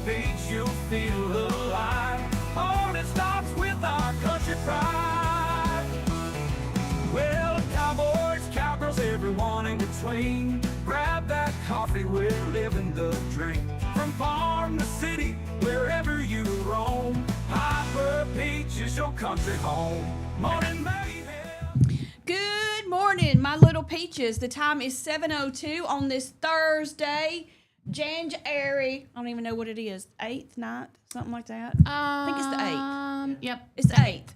beach, you'll feel alive. Morning starts with our country pride. Well, cowboys, cowgirls, everyone in between. Grab that coffee, we're living the dream. From farm to city, wherever you roam, Hyper Beach is your country home. Morning Mayhem. Good morning, my little peaches. The time is 7:02 on this Thursday, January. I don't even know what it is. 8th, 9th, something like that. I think it's the 8th. Yep. It's the 8th.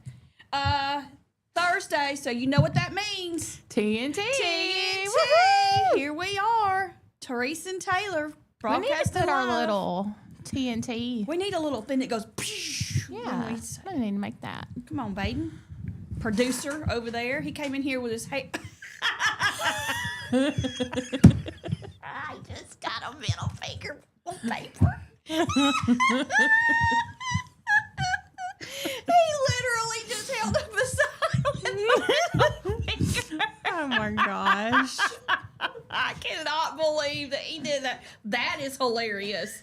Thursday, so you know what that means. TNT. TNT. Here we are. Teresa and Taylor We need to broadcasting put our live. little TNT. We need a little thing that goes. Yeah. when We need to make that. Come on, Baden. Producer over there. He came in here with his hair. I just got a middle finger on paper. He literally just held up a sign with a middle finger. Oh my gosh. I cannot believe that he did that. That is hilarious.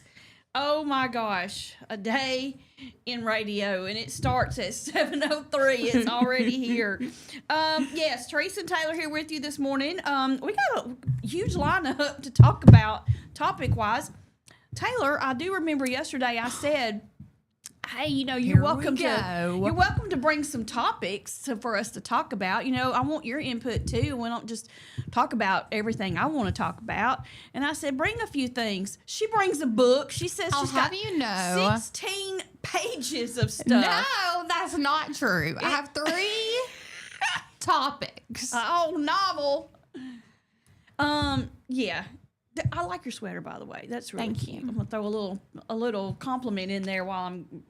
Oh my gosh. A day in radio, and it starts at 7:03. It's already here. Yes, Teresa and Taylor here with you this morning. We got a huge lineup to talk about topic-wise. Taylor, I do remember yesterday I said, hey, you're welcome to bring some topics for us to talk about. I want your input too. We don't just talk about everything I want to talk about. And I said, bring a few things. She brings a book. She says she's got 16 pages of stuff. No, that's not true. I have 3 topics. Novel. Yeah. I like your sweater, by the way. That's really Thank cute. you. I'm gonna throw a little compliment in there while I'm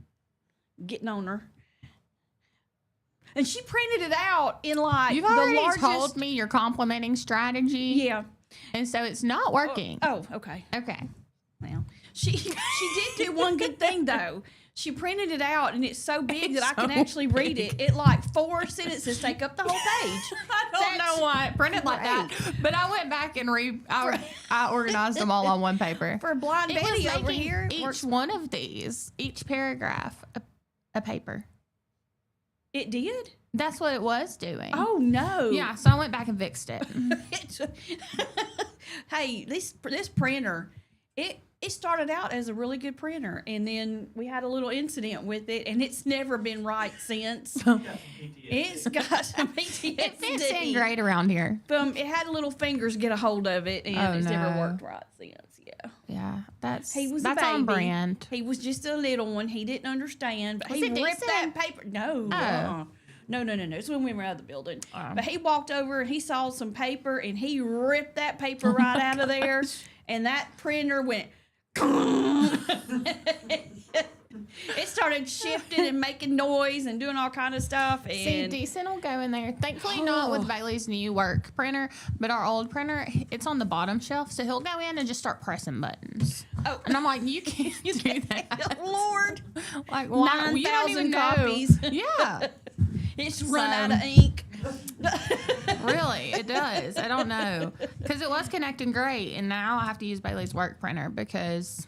getting on her. And she printed it out in like You've the already largest. told me your complimenting strategy. Yeah. And so it's not working. Oh, okay. Okay. Well, she did do one good thing though. She printed it out, and it's so big that I can actually read it. It like 4 sentences take up the whole page. I don't know why it printed like that. But I went back and I organized them all on one paper. For Blind It was Betty over making here. each one of these, each paragraph, a paper. It did? That's what it was doing. Oh, no. Yeah, so I went back and fixed it. Hey, this printer, it started out as a really good printer, and then we had a little incident with it, and it's never been right since. It's got some PTSD. It fits in great around here. It had little fingers get a hold of it, and it's never worked right since. Yeah. Yeah, that's He was a that's baby. on brand. He was just a little one. He didn't understand, but Was he it ripped decent? that paper. No. Oh. No. It's when we were out of the building. Oh. But he walked over and he saw some paper, and he ripped that paper right out of there, and that printer went. It started shifting and making noise and doing all kind of stuff. And See, decent will go in there. Thankfully, not with Bailey's new work printer, but our old printer, it's on the bottom shelf, so he'll go in and just start pressing buttons. Oh. And I'm like, you can't do that. Lord, Like, why? You don't 9,000 even know. copies. Yeah, It's run out of ink. really, it does. I don't know, because it was connecting great, and now I have to use Bailey's work printer because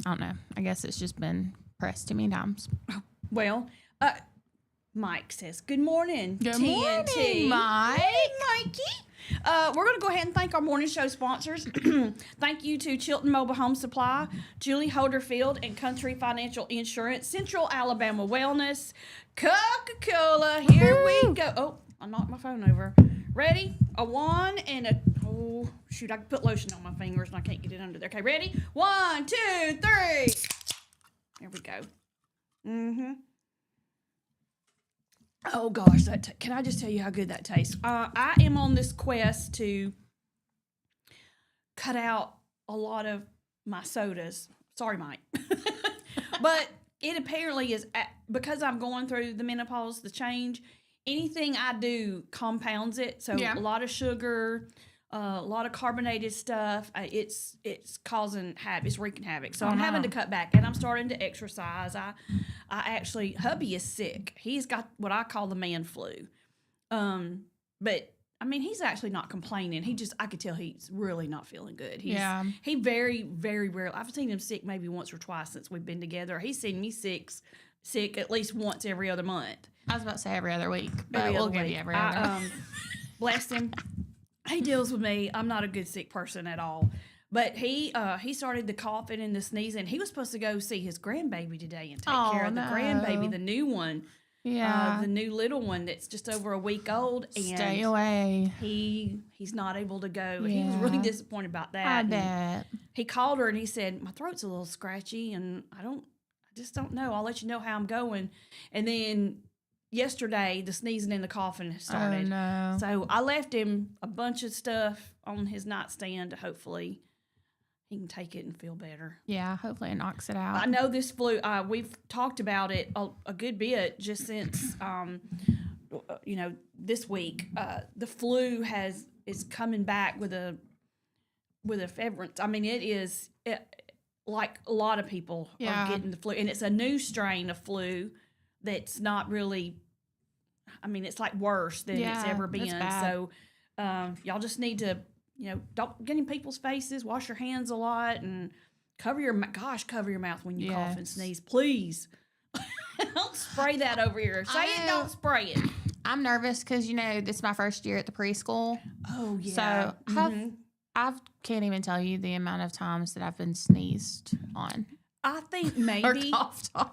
I don't know. I guess it's just been pressed too many times. Well, Mike says, good morning, Good TNT. morning, Mike. Hey, Mikey. We're going to go ahead and thank our morning show sponsors. Thank you to Chilton Mobile Home Supply, Julie Holderfield, and Country Financial Insurance, Central Alabama Wellness, Coca-Cola. Here we go. Oh, I knocked my phone over. Ready? A 1 and a... Oh, shoot, I put lotion on my fingers and I can't get it under there. Okay, ready? 1, 2, 3. There we go. Mm-hmm. Oh, gosh. Can I just tell you how good that tastes? I am on this quest to cut out a lot of my sodas. Sorry, Mike. But it apparently is, because I'm going through the menopause, the change, anything I do compounds it. So Yeah. a lot of sugar, a lot of carbonated stuff. It's causing havoc. It's wreaking havoc. So I'm having to cut back, and I'm starting to exercise. I hubby is sick. He's got what I call the man flu. But mean, he's actually not complaining. I could tell he's really not feeling good. He very, very rarely. I've seen him sick maybe once or twice since we've been together. He's seen me sick at least once every other month. I was about to say every other week, but we'll give you every other. Bless him. He deals with me. I'm not a good sick person at all. But he started the coughing and the sneezing. He was supposed to go see his grandbaby today and take care of the grandbaby, the new one. Yeah. The new little one that's just over a week old. And stay away. He's not able to go. Yeah. He was really disappointed about that. I bet. He called her and he said, my throat's a little scratchy and I just don't know. I'll let you know how I'm going. And then yesterday, the sneezing and the coughing started. Oh, no. So I left him a bunch of stuff on his nightstand to hopefully he can take it and feel better. Yeah, hopefully it knocks it out. I know this flu, we've talked about it a good bit just since, this week. The flu is coming back with a fervence. I mean, like a lot of people are getting the flu. And it's a new strain of flu that's not really, I mean, it's like worse than it's ever been. So y'all just need to, don't get in people's faces, wash your hands a lot, and cover your mouth when you cough and sneeze, please. Don't spray that over here. Say it, don't spray it. I'm nervous because, this is my first year at the preschool. Oh, yeah. So I can't even tell you the amount of times that I've been sneezed on. I think maybe. Or coughed on.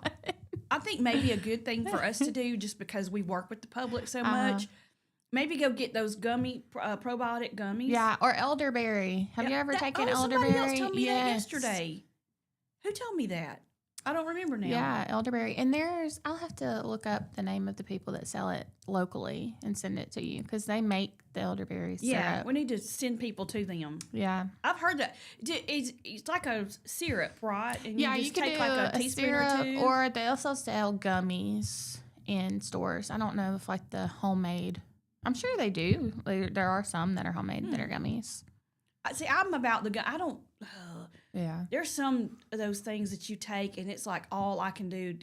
I think maybe a good thing for us to do, just because we work with the public so much, maybe go get those probiotic gummies. Yeah, or elderberry. Have you ever taken elderberry? Somebody else told me that yesterday. Who told me that? I don't remember now. Yeah, elderberry. And I'll have to look up the name of the people that sell it locally and send it to you because they make the elderberry syrup. Yeah, we need to send people to them. Yeah. I've heard that. It's like a syrup, right? And you just can take do like a teaspoon or two. Or they also sell gummies in stores. I don't know if like the homemade. I'm sure they do. There are some that are homemade that are gummies. See, I'm about I don't. Yeah. There's some of those things that you take and it's like all I can do.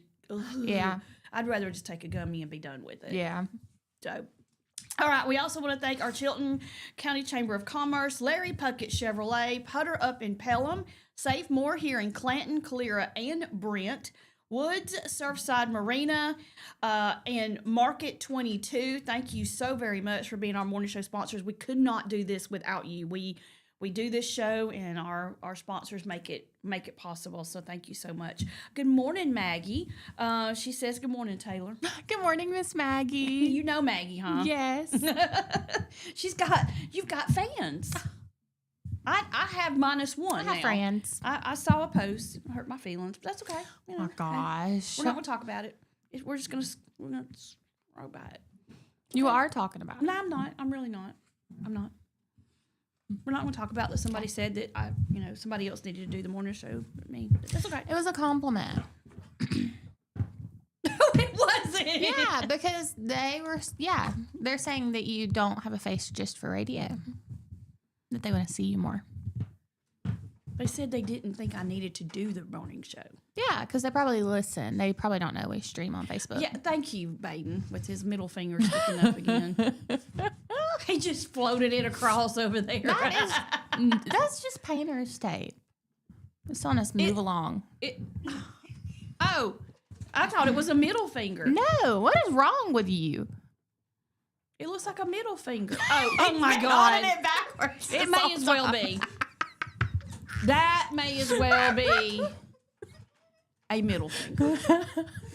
Yeah. I'd rather just take a gummy and be done with it. Yeah. So, all right. We also want to thank our Chilton County Chamber of Commerce, Larry Puckett Chevrolet, Putter up in Pelham, Save More here in Clanton, Calera, and Brent, Woods Surfside Marina, and Market 22. Thank you so very much for being our morning show sponsors. We could not do this without you. We do this show, and our sponsors make it possible. So thank you so much. Good morning, Maggie. She says, "Good morning, Taylor." Good morning, Miss Maggie. You know Maggie, huh? Yes. You've got fans. I have -1 I have now. friends. I saw a post. It hurt my feelings, but that's okay. Oh my gosh. We're not going to talk about it. We're going to scroll by it. You are talking about it. No, I'm not. I'm really not. I'm not. We're not going to talk about that somebody said that somebody else needed to do the morning show but me. That's okay. It was a compliment. No, it wasn't. Yeah, because they're saying that you don't have a face just for radio. That they want to see you more. They said they didn't think I needed to do the morning show. Yeah, because they probably listen. They probably don't know we stream on Facebook. Yeah, thank you, Baden, with his middle finger sticking up again. He just floated it across over there. That's just painter's tape. It's on us move along. Oh, I thought it was a middle finger. No, what is wrong with you? It looks like a middle finger. Oh my God. It backwards. It may as well be. That may as well be a middle finger.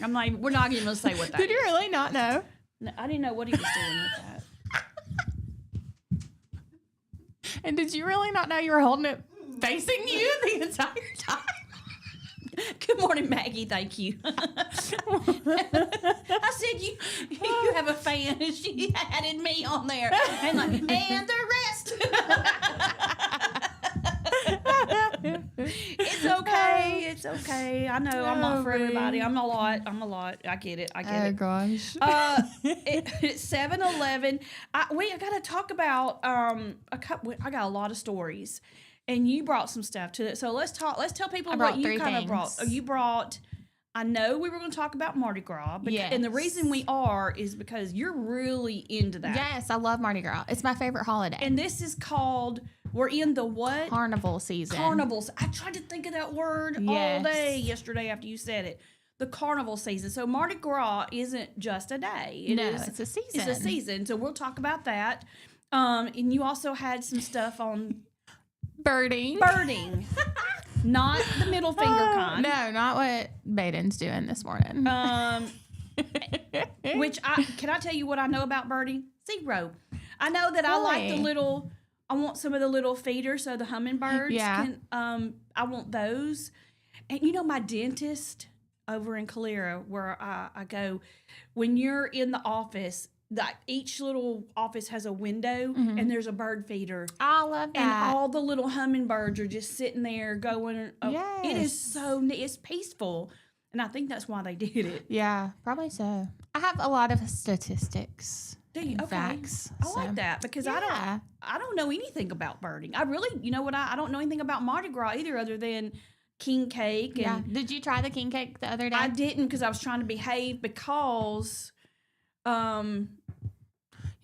We're not even going to say what that is. Did you really not know? No, I didn't know what he was doing with that. And did you really not know you were holding it facing you the entire time? Good morning, Maggie. Thank you. I said you have a fan, and she added me on there, and the rest. It's okay. It's okay. I know I'm not for everybody. I'm a lot. I get it. Oh gosh. It's 7-11. I got to talk about I got a lot of stories. And you brought some stuff to it. So let's tell people what you kind of brought. You brought I know we were going to talk about Mardi Gras, and the reason we are is because you're really into that. Yes, I love Mardi Gras. It's my favorite holiday. And this is called, we're in the what? Carnival season. Carnivals. I tried to think of that word all day yesterday after you said it. The carnival season. So Mardi Gras isn't just a day. It's a season. It's a season. So we'll talk about that. And you also had some stuff on birding. Not the middle finger kind. No, not what Baden's doing this morning. Can I tell you what I know about birding? Zero. I know that I like I want some of the little feeders so the hummingbirds can, I want those. And you know, my dentist over in Calera, where I go, when you're in the office, each little office has a window and there's a bird feeder. I love that. And all the little hummingbirds are just sitting there going, Yes. It is so neat. It's peaceful. And I think that's why they did it. Yeah, probably so. I have a lot of statistics. Do you? Okay. Facts. I like that because I don't know anything about birding. I really, you know what? I don't know anything about Mardi Gras either, other than king cake. And Did you try the king cake the other day? I didn't because I was trying to behave because, you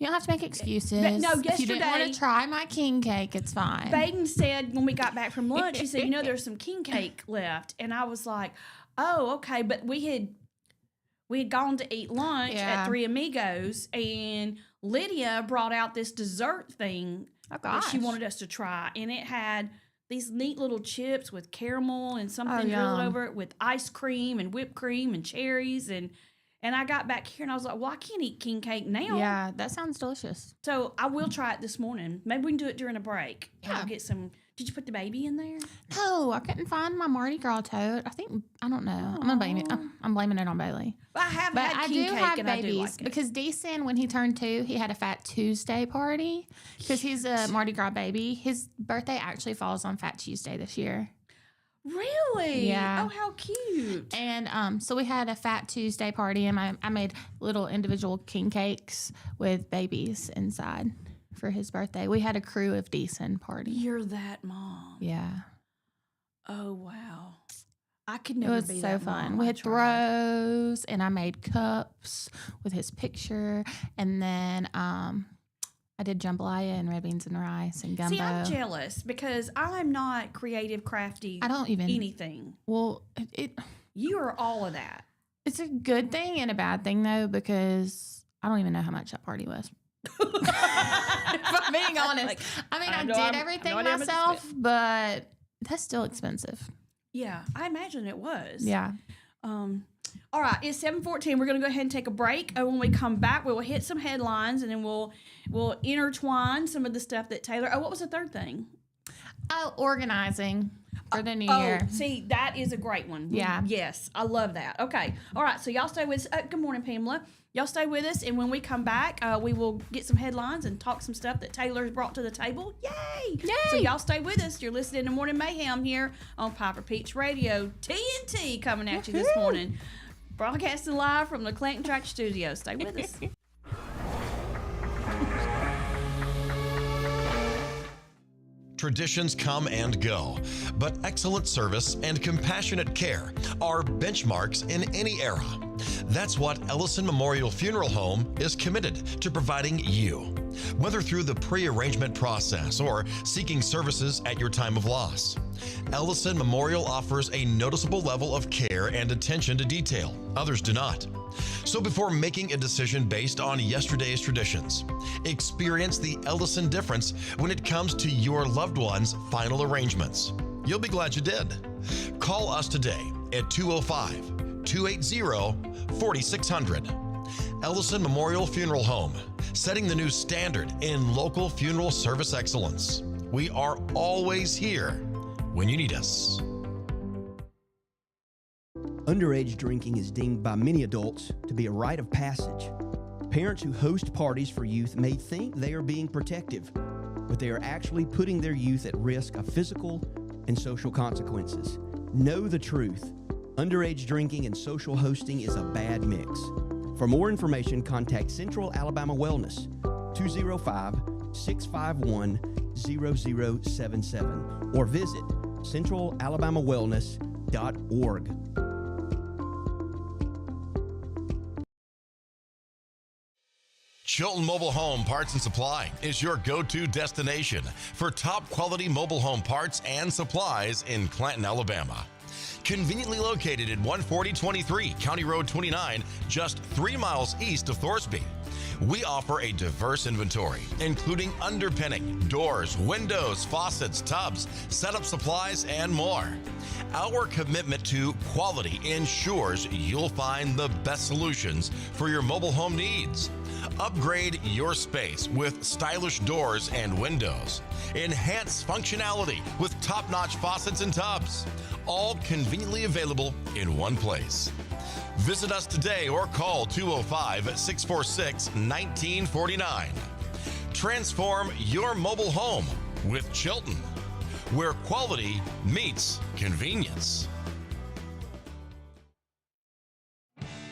don't have to make excuses. No, if you didn't want to try my king cake, it's fine. Baden said when we got back from lunch, he said, there's some king cake left. And I was like, oh, okay. But we had gone to eat lunch at Three Amigos, and Lydia brought out this dessert thing that she wanted us to try. And it had these neat little chips with caramel and something drilled over it with ice cream and whipped cream and cherries. And I got back here and I was like, well, I can't eat king cake now. Yeah, that sounds delicious. So I will try it this morning. Maybe we can do it during a break. Yeah. I'll get some. Did you put the baby in there? No, I couldn't find my Mardi Gras tote. I don't know. I'm blaming it on Bailey. Well, I have had king cake have and babies I do like it. because Deason, when he turned 2, he had a Fat Tuesday party because he's a Mardi Gras baby. His birthday actually falls on Fat Tuesday this year. Really? Yeah. Oh, how cute. And so we had a Fat Tuesday party, and I made little individual king cakes with babies inside for his birthday. We had a crew of Deason party. You're that mom. Yeah. Oh, wow. I could It never was be so that fun. mom. We I had tried. throws, and I made cups with his picture, and then I did jambalaya and red beans and rice and gumbo. See, I'm jealous because I'm not creative, crafty. I don't even anything. Well, You are all of that. it's a good thing and a bad thing though, because I don't even know how much that party was. If I'm being honest, I did everything myself, but that's still expensive. Yeah, I imagine it was. Yeah. All right, it's 7:14. We're going to go ahead and take a break. And when we come back, we will hit some headlines, and then we'll intertwine some of the stuff that Taylor. Oh, what was the third thing? Oh, organizing for the new year. See, that is a great one. Yeah. Yes, I love that. Okay. All right, so y'all stay with us. Good morning, Pamela. Y'all stay with us, and when we come back, we will get some headlines and talk some stuff that Taylor's brought to the table. Yay! Yay! So y'all stay with us. You're listening to Morning Mayhem here on Piper Peach Radio. TNT coming at you this morning. Broadcasting live from the Clanton Track Studio. Stay with us. Traditions come and go, but excellent service and compassionate care are benchmarks in any era. That's what Ellison Memorial Funeral Home is committed to providing you, whether through the pre-arrangement process or seeking services at your time of loss. Ellison Memorial offers a noticeable level of care and attention to detail. Others do not. So before making a decision based on yesterday's traditions, experience the Ellison difference when it comes to your loved one's final arrangements. You'll be glad you did. Call us today at 205-280-4600. Ellison Memorial Funeral Home, setting the new standard in local funeral service excellence. We are always here when you need us. Underage drinking is deemed by many adults to be a rite of passage. Parents who host parties for youth may think they are being protective, but they are actually putting their youth at risk of physical and social consequences. Know the truth. Underage drinking and social hosting is a bad mix. For more information, contact Central Alabama Wellness, 205-651-0077, or visit centralalabamawellness.org. Chilton Mobile Home Parts and Supply is your go-to destination for top quality mobile home parts and supplies in Clanton, Alabama. Conveniently located at 14023 County Road 29, just 3 miles east of Thorsby. We offer a diverse inventory, including underpinning, doors, windows, faucets, tubs, setup supplies, and more. Our commitment to quality ensures you'll find the best solutions for your mobile home needs. Upgrade your space with stylish doors and windows. Enhance functionality with top-notch faucets and tubs. All conveniently available in one place. Visit us today or call 205-646-1949. Transform your mobile home with Chilton, where quality meets convenience.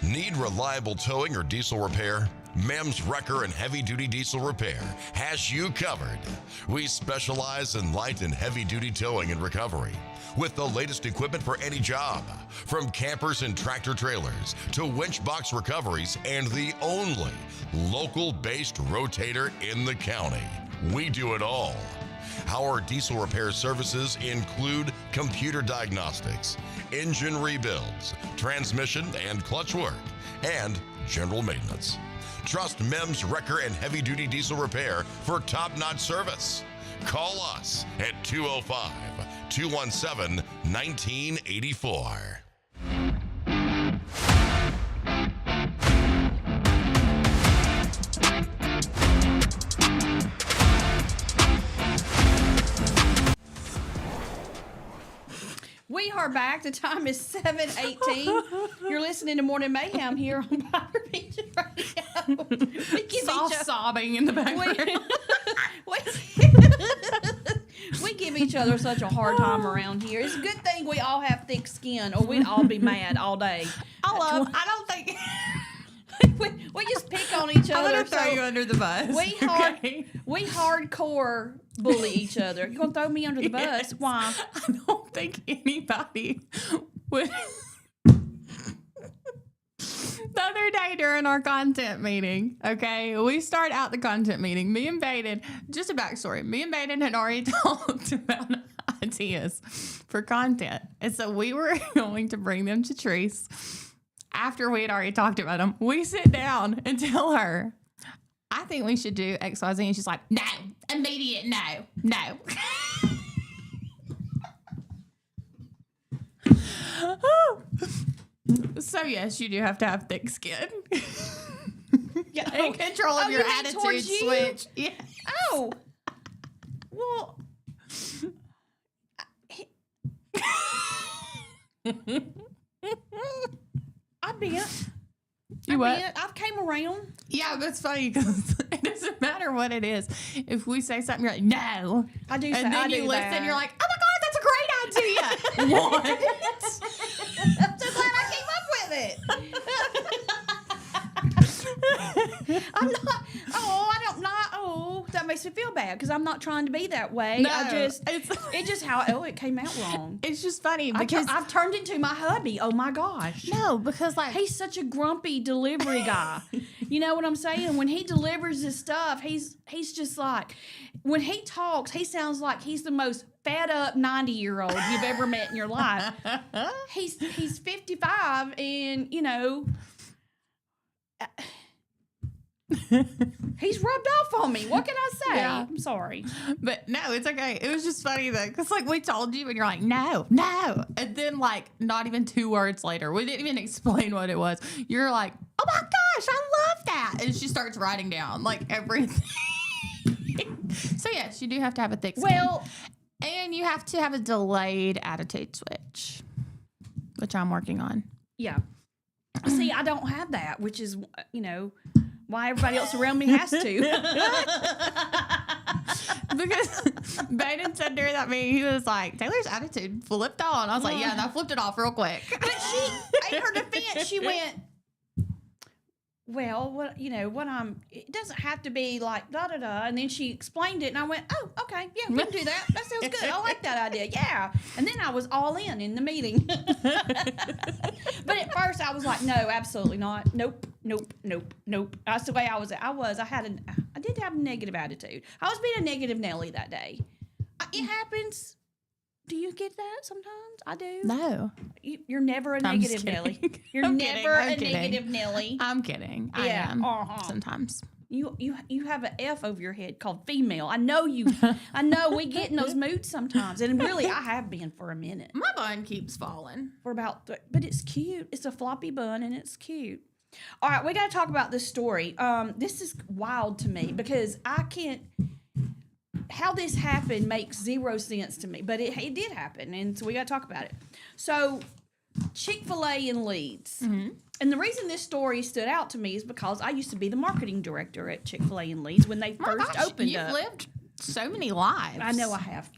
Need reliable towing or diesel repair? Mayhem's Wrecker and Heavy Duty Diesel Repair has you covered. We specialize in light and heavy duty towing and recovery with the latest equipment for any job, from campers and tractor trailers to winch box recoveries, and the only local-based rotator in the county. We do it all. Our diesel repair services include computer diagnostics, engine rebuilds, transmission and clutch work, and general maintenance. Trust Mayhem's Wrecker and Heavy Duty Diesel Repair for top-notch service. Call us at 205-217-1984. We are back. The time is 7:18. You're listening to Morning Mayhem here on Powder Beach Radio. Soft sobbing in the background. We give each other such a hard time around here. It's a good thing we all have thick skin, or we'd all be mad all day. I don't think... we just pick on each other. I'm going to throw you under the bus. We hardcore bully each other. You're going to throw me under the bus? Why? I don't think anybody would... The other day during our content meeting, okay, we start out the content meeting. Me and Baden, just a backstory. Me and Baden had already talked about ideas for content. And so we were going to bring them to Treese. After we had already talked about them, we sit down and tell her, I think we should do XYZ. And she's like, no, immediate no. So yes, you do have to have thick skin. And control of your attitude switch. Yeah. Oh. Well. I've came around. Yeah, that's funny because it doesn't matter what it is. If we say something, you're like, no. I do. And then you listen, you're like, oh my God, that's a great idea. What? I'm so glad I came up with it. That makes me feel bad because I'm not trying to be that way. No, it came out wrong. It's just funny because I've turned into my hubby. Oh my gosh. No, because like he's such a grumpy delivery guy. You know what I'm saying? When he delivers his stuff, he's just like, when he talks, he sounds like he's the most fed up 90-year-old you've ever met in your life. He's 55 and, you know, he's rubbed off on me. What can I say? Yeah. I'm sorry. But no, it's okay. It was just funny though, because like we told you and you're like, no. And then like not even 2 words later, we didn't even explain what it was. You're like, oh my gosh, I love that. And she starts writing down like everything. So yes, you do have to have a thick skin. Well, and you have to have a delayed attitude switch, which I'm working on. Yeah. See, I don't have that, which is, you know, why everybody else around me has to. Because Baden said during that meeting, he was like, Taylor's attitude flipped on. I was like, yeah, and I flipped it off real quick. But she, in her defense, she went, well, it doesn't have to be like da-da-da. And then she explained it, and I went, oh, okay, yeah, we can do that. That sounds good. I like that idea. Yeah. And then I was all in the meeting. But at first I was like, no, absolutely not. Nope. That's the way I was. I did have a negative attitude. I was being a negative Nelly that day. It happens. Do you get that sometimes? I do. No. You're never a negative Nelly. You're never a negative Nelly. I'm kidding. I am sometimes. You have an F over your head called female. I know you. I know we get in those moods sometimes, and really, I have been for a minute. My bun keeps falling For about, but it's cute. It's a floppy bun, and it's cute. All right, we got to talk about this story. This is wild to me because I can't. How this happened makes zero sense to me, but it did happen, and so we got to talk about it. So, Chick-fil-A in Leeds. Mm-hmm. And the reason this story stood out to me is because I used to be the marketing director at Chick-fil-A in Leeds when they first opened you've up. You've lived so many lives. I know I have.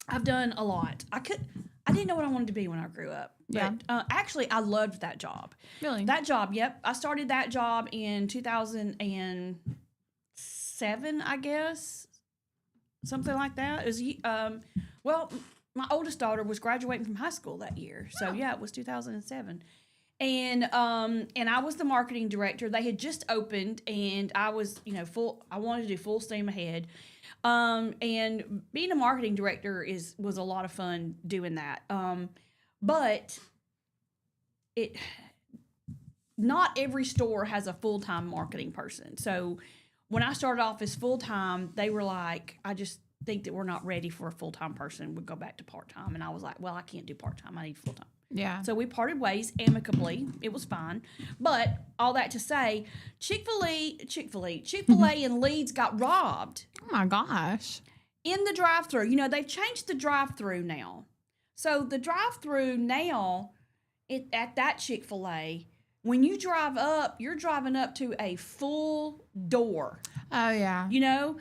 I've done a lot. I didn't know what I wanted to be when I grew up. Yeah. But actually, I loved that job. Really? That job, yep. I started that job in 2007, I guess. Something like that. It was, well, my oldest daughter was graduating from high school that year. So, yeah, it was 2007. And I was the marketing director. They had just opened, and I was, I wanted to do full steam ahead. And being a marketing director was a lot of fun doing that. But not every store has a full-time marketing person. So when I started off as full-time, they were like, I just think that we're not ready for a full-time person. We'll go back to part-time. And I was like, well, I can't do part-time. I need full-time. Yeah. So we parted ways amicably. It was fine. But all that to say, Chick-fil-A in Leeds got robbed. Oh, my gosh. In the drive-thru. They've changed the drive-thru now. So the drive-thru now at that Chick-fil-A, when you drive up, you're driving up to a full door. Oh, yeah.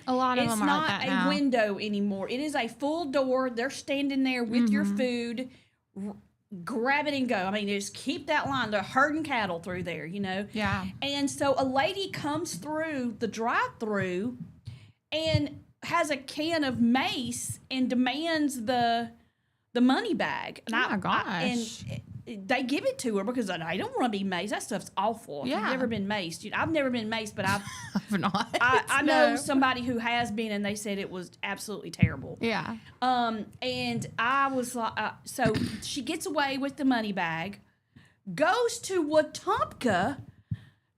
A lot of them are like that It's now. not a window anymore. It is a full door. They're standing there with your food. Grab it and go. I mean, just keep that line. They're herding cattle through there, Yeah. And so a lady comes through the drive-thru and has a can of mace and demands the money bag. And oh my gosh. they give it to her because I don't want to be maced. That stuff's awful. Yeah. I've never been maced. I've never been maced, but I've not. I know somebody who has been, and they said it was absolutely terrible. Yeah. And I was like, so she gets away with the money bag, goes to Wetumpka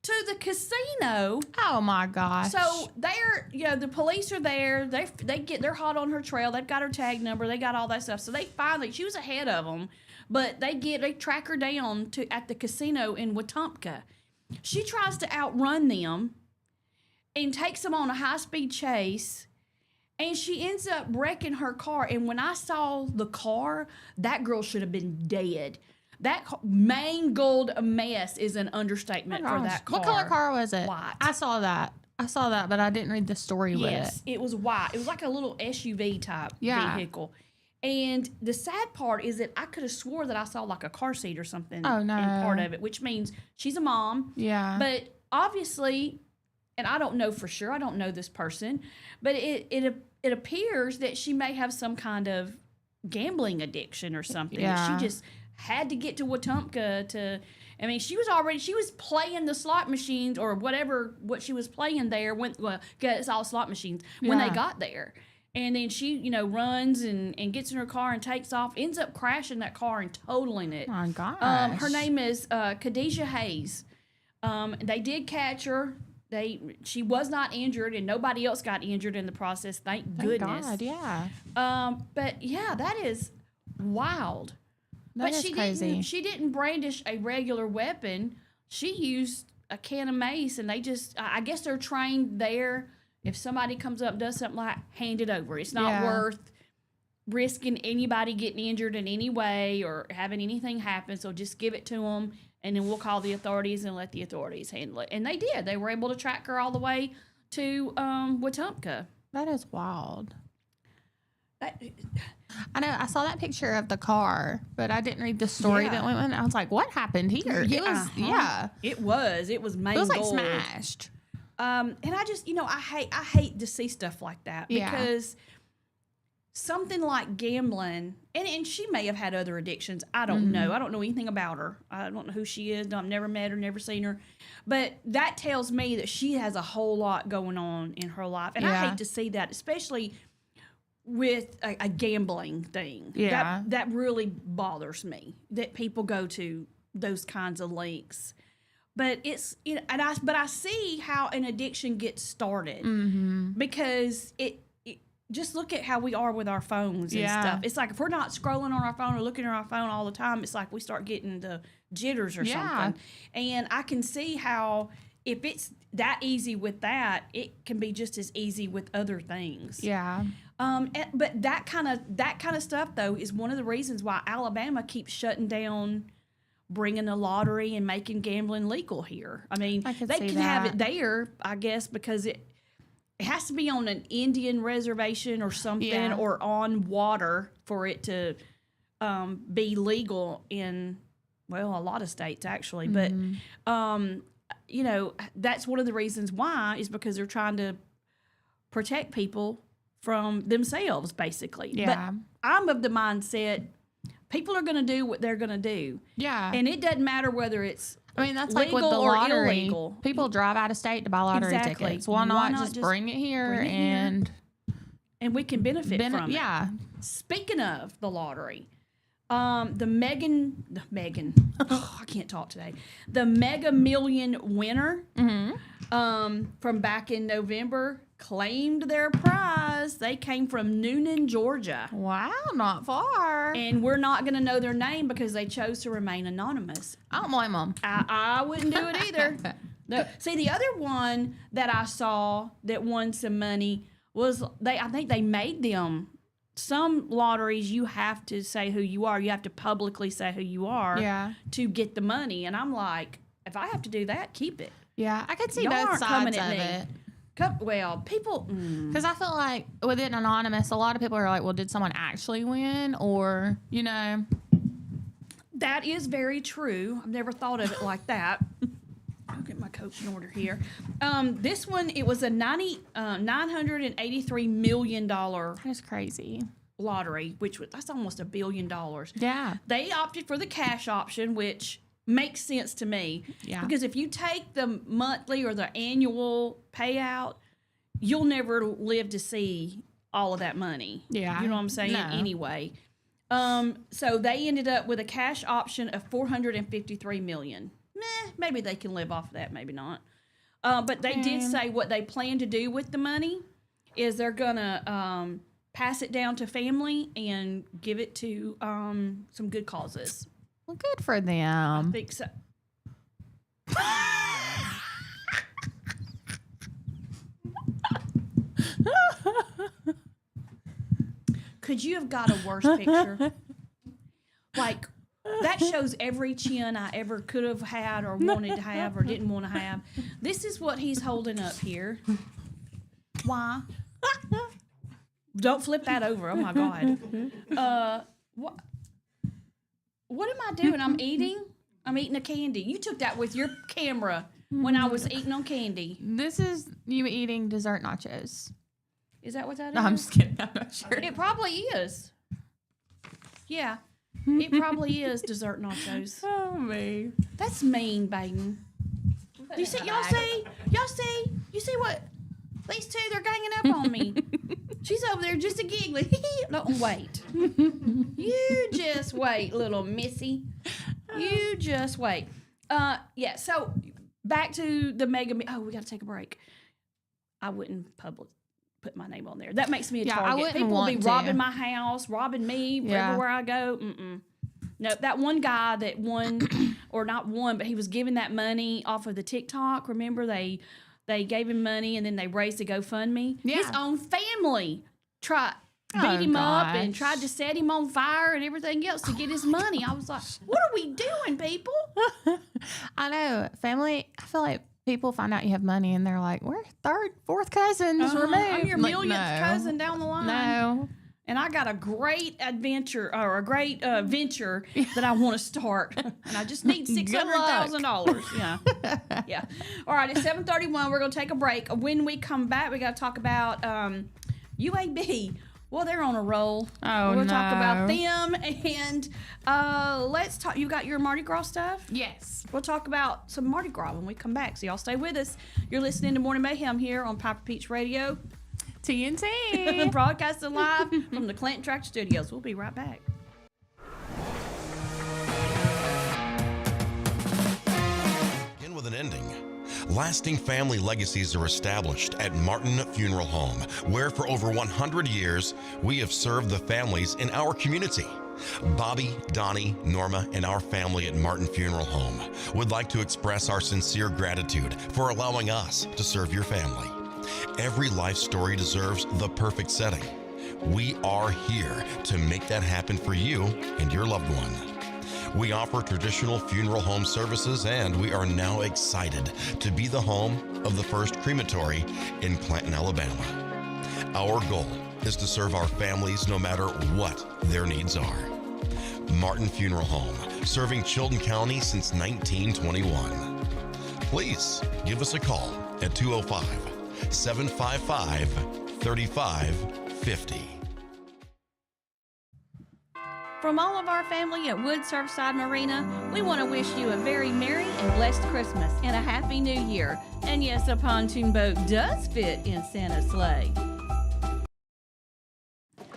to the casino. Oh my gosh. So they're, the police are there. They're hot on her trail. They've got her tag number. They got all that stuff. So they finally, she was ahead of them, but they track her down at the casino in Wetumpka. She tries to outrun them and takes them on a high-speed chase, and she ends up wrecking her car. And when I saw the car, that girl should have been dead. That mangled mess is an understatement for that car. What color car was it? White. I saw that, but I didn't read the story with it. Yes, it was white. It was like a little SUV type vehicle. And the sad part is that I could have swore that I saw like a car seat or something in part of it, which means she's a mom. Yeah. But obviously, and I don't know for sure, I don't know this person, but it appears that she may have some kind of gambling addiction or something. Yeah. She just had to get to Wetumpka to, I mean, she was playing the slot machines or what she was playing there it's all slot machines when they got there. And then she, runs and gets in her car and takes off, ends up crashing that car and totaling it. Oh my gosh. Her name is Khadijah Hayes. They did catch her. She was not injured, and nobody else got injured in the process. Thank goodness. God, yeah. But yeah, that is wild. That but is crazy. She didn't brandish a regular weapon. She used a can of mace, and I guess they're trained there. If somebody comes up and does something like hand it over. It's not worth risking anybody getting injured in any way or having anything happen. So just give it to them, and then we'll call the authorities and let the authorities handle it. And they did. They were able to track her all the way to Wetumpka. That is wild. I know. I saw that picture of the car, but I didn't read the story that went with it. I was like, what happened here? It was, It was mangled. It was like smashed. And I just, I hate to see stuff like that because something like gambling, and she may have had other addictions. I don't know. I don't know anything about her. I don't know who she is. I've never met her, never seen her. But that tells me that she has a whole lot going on in her life. And I hate to see that, especially with a gambling thing. Yeah. That really bothers me, that people go to those kinds of links. But it's, you know, but I see how an addiction gets started because it just look at how we are with our phones and stuff. It's like if we're not scrolling on our phone or looking at our phone all the time, it's like we start getting the jitters or something. And I can see how if it's that easy with that, it can be just as easy with other things. Yeah. But that kind of stuff though is one of the reasons why Alabama keeps shutting down bringing the lottery and making gambling legal here. I mean, they can have it there, I guess, because it has to be on an Indian reservation or something, or on water for it to be legal in, well, a lot of states actually. But, you know, that's one of the reasons why is because they're trying to protect people from themselves, basically. Yeah. But I'm of the mindset people are going to do what they're going to do. Yeah. And it doesn't matter whether it's that's like with the legal or lottery. illegal. People drive out of state to buy lottery tickets. Why not just bring it here and we can benefit from it. Yeah. Speaking of the lottery, the Megan, I can't talk today. The Mega Million winner from back in November claimed their prize. They came from Noonan, Georgia. Wow, not far. And we're not going to know their name because they chose to remain anonymous. I don't blame them. I wouldn't do it either. No. See, the other one that I saw that won some money was I think they made them. Some lotteries, you have to say who you are. You have to publicly say who you are to get the money. And I'm like, if I have to do that, keep it. Yeah, I could see Y'all both aren't sides coming of at me. it. Well, people... Because I feel like with it anonymous, a lot of people are like, well, did someone actually win? Or, you know. That is very true. I've never thought of it like that. I'll get my coat in order here. This one, it was a $983 million That's crazy. lottery, that's almost $1 billion. Yeah. They opted for the cash option, which makes sense to me. Yeah. Because if you take the monthly or the annual payout, you'll never live to see all of that money. Yeah. You know what I'm saying? No. Anyway. So they ended up with a cash option of $453 million. Maybe they can live off of that, maybe not. But they did say what they plan to do with the money is they're gonna pass it down to family and give it to some good causes. Well, good for I them. think so. Could you have got a worse picture? Like, that shows every chin I ever could have had or wanted to have or didn't want to have. This is what he's holding up here. Why? Don't flip that over. Oh, my God. What am I doing? I'm eating a candy. You took that with your camera when I was eating on candy. This is you eating dessert nachos. Is that what that is? No, I'm just kidding. I'm not sure. It probably is. Yeah. It probably is dessert nachos. Oh, me. That's mean, Baden. You see, y'all see? You see what? These two, they're ganging up on me. She's over there just a giggling. No, wait. You just wait, little missy. You just wait. Yeah, so back to the mega... Oh, we got to take a break. I wouldn't put my name on there. That makes me a target. I wouldn't People will be want to. robbing my house, robbing me everywhere I go. No, that one guy that won, or not won, but he was giving that money off of the TikTok. Remember, they gave him money and then they raised a GoFundMe. Yeah. His own family beat him up and tried to set him on fire and everything else to get his money. I was like, what are we doing, people? I know. Family, I feel like people find out you have money and they're like, we're third, fourth cousins removed. I'm your Like, millionth no. cousin down the line. No. And I got a great adventure or a great venture that I want to start, and I just need $600,000. Yeah, yeah. All right, it's 7:31. We're gonna take a break. When we come back, we got to talk about UAB. Well, they're on a roll. Oh, we'll no. talk about them, and let's talk. You got your Mardi Gras stuff? Yes. We'll talk about some Mardi Gras when we come back. So y'all stay with us. You're listening to Morning Mayhem here on Piper Peach Radio, TNT. broadcasting live from the Clanton Tractor Studios. We'll be right back. Begin with an ending. Lasting family legacies are established at Martin Funeral Home, where for over 100 years, we have served the families in our community. Bobby, Donnie, Norma, and our family at Martin Funeral Home would like to express our sincere gratitude for allowing us to serve your family. Every life story deserves the perfect setting. We are here to make that happen for you and your loved one. We offer traditional funeral home services, and we are now excited to be the home of the first crematory in Clanton, Alabama. Our goal is to serve our families no matter what their needs are. Martin Funeral Home, serving Chilton County since 1921. Please give us a call at 205-755-3550. From all of our family at Wood Surfside Marina, we want to wish you a very Merry and blessed Christmas and a Happy New Year. And yes, a pontoon boat does fit in Santa's sleigh.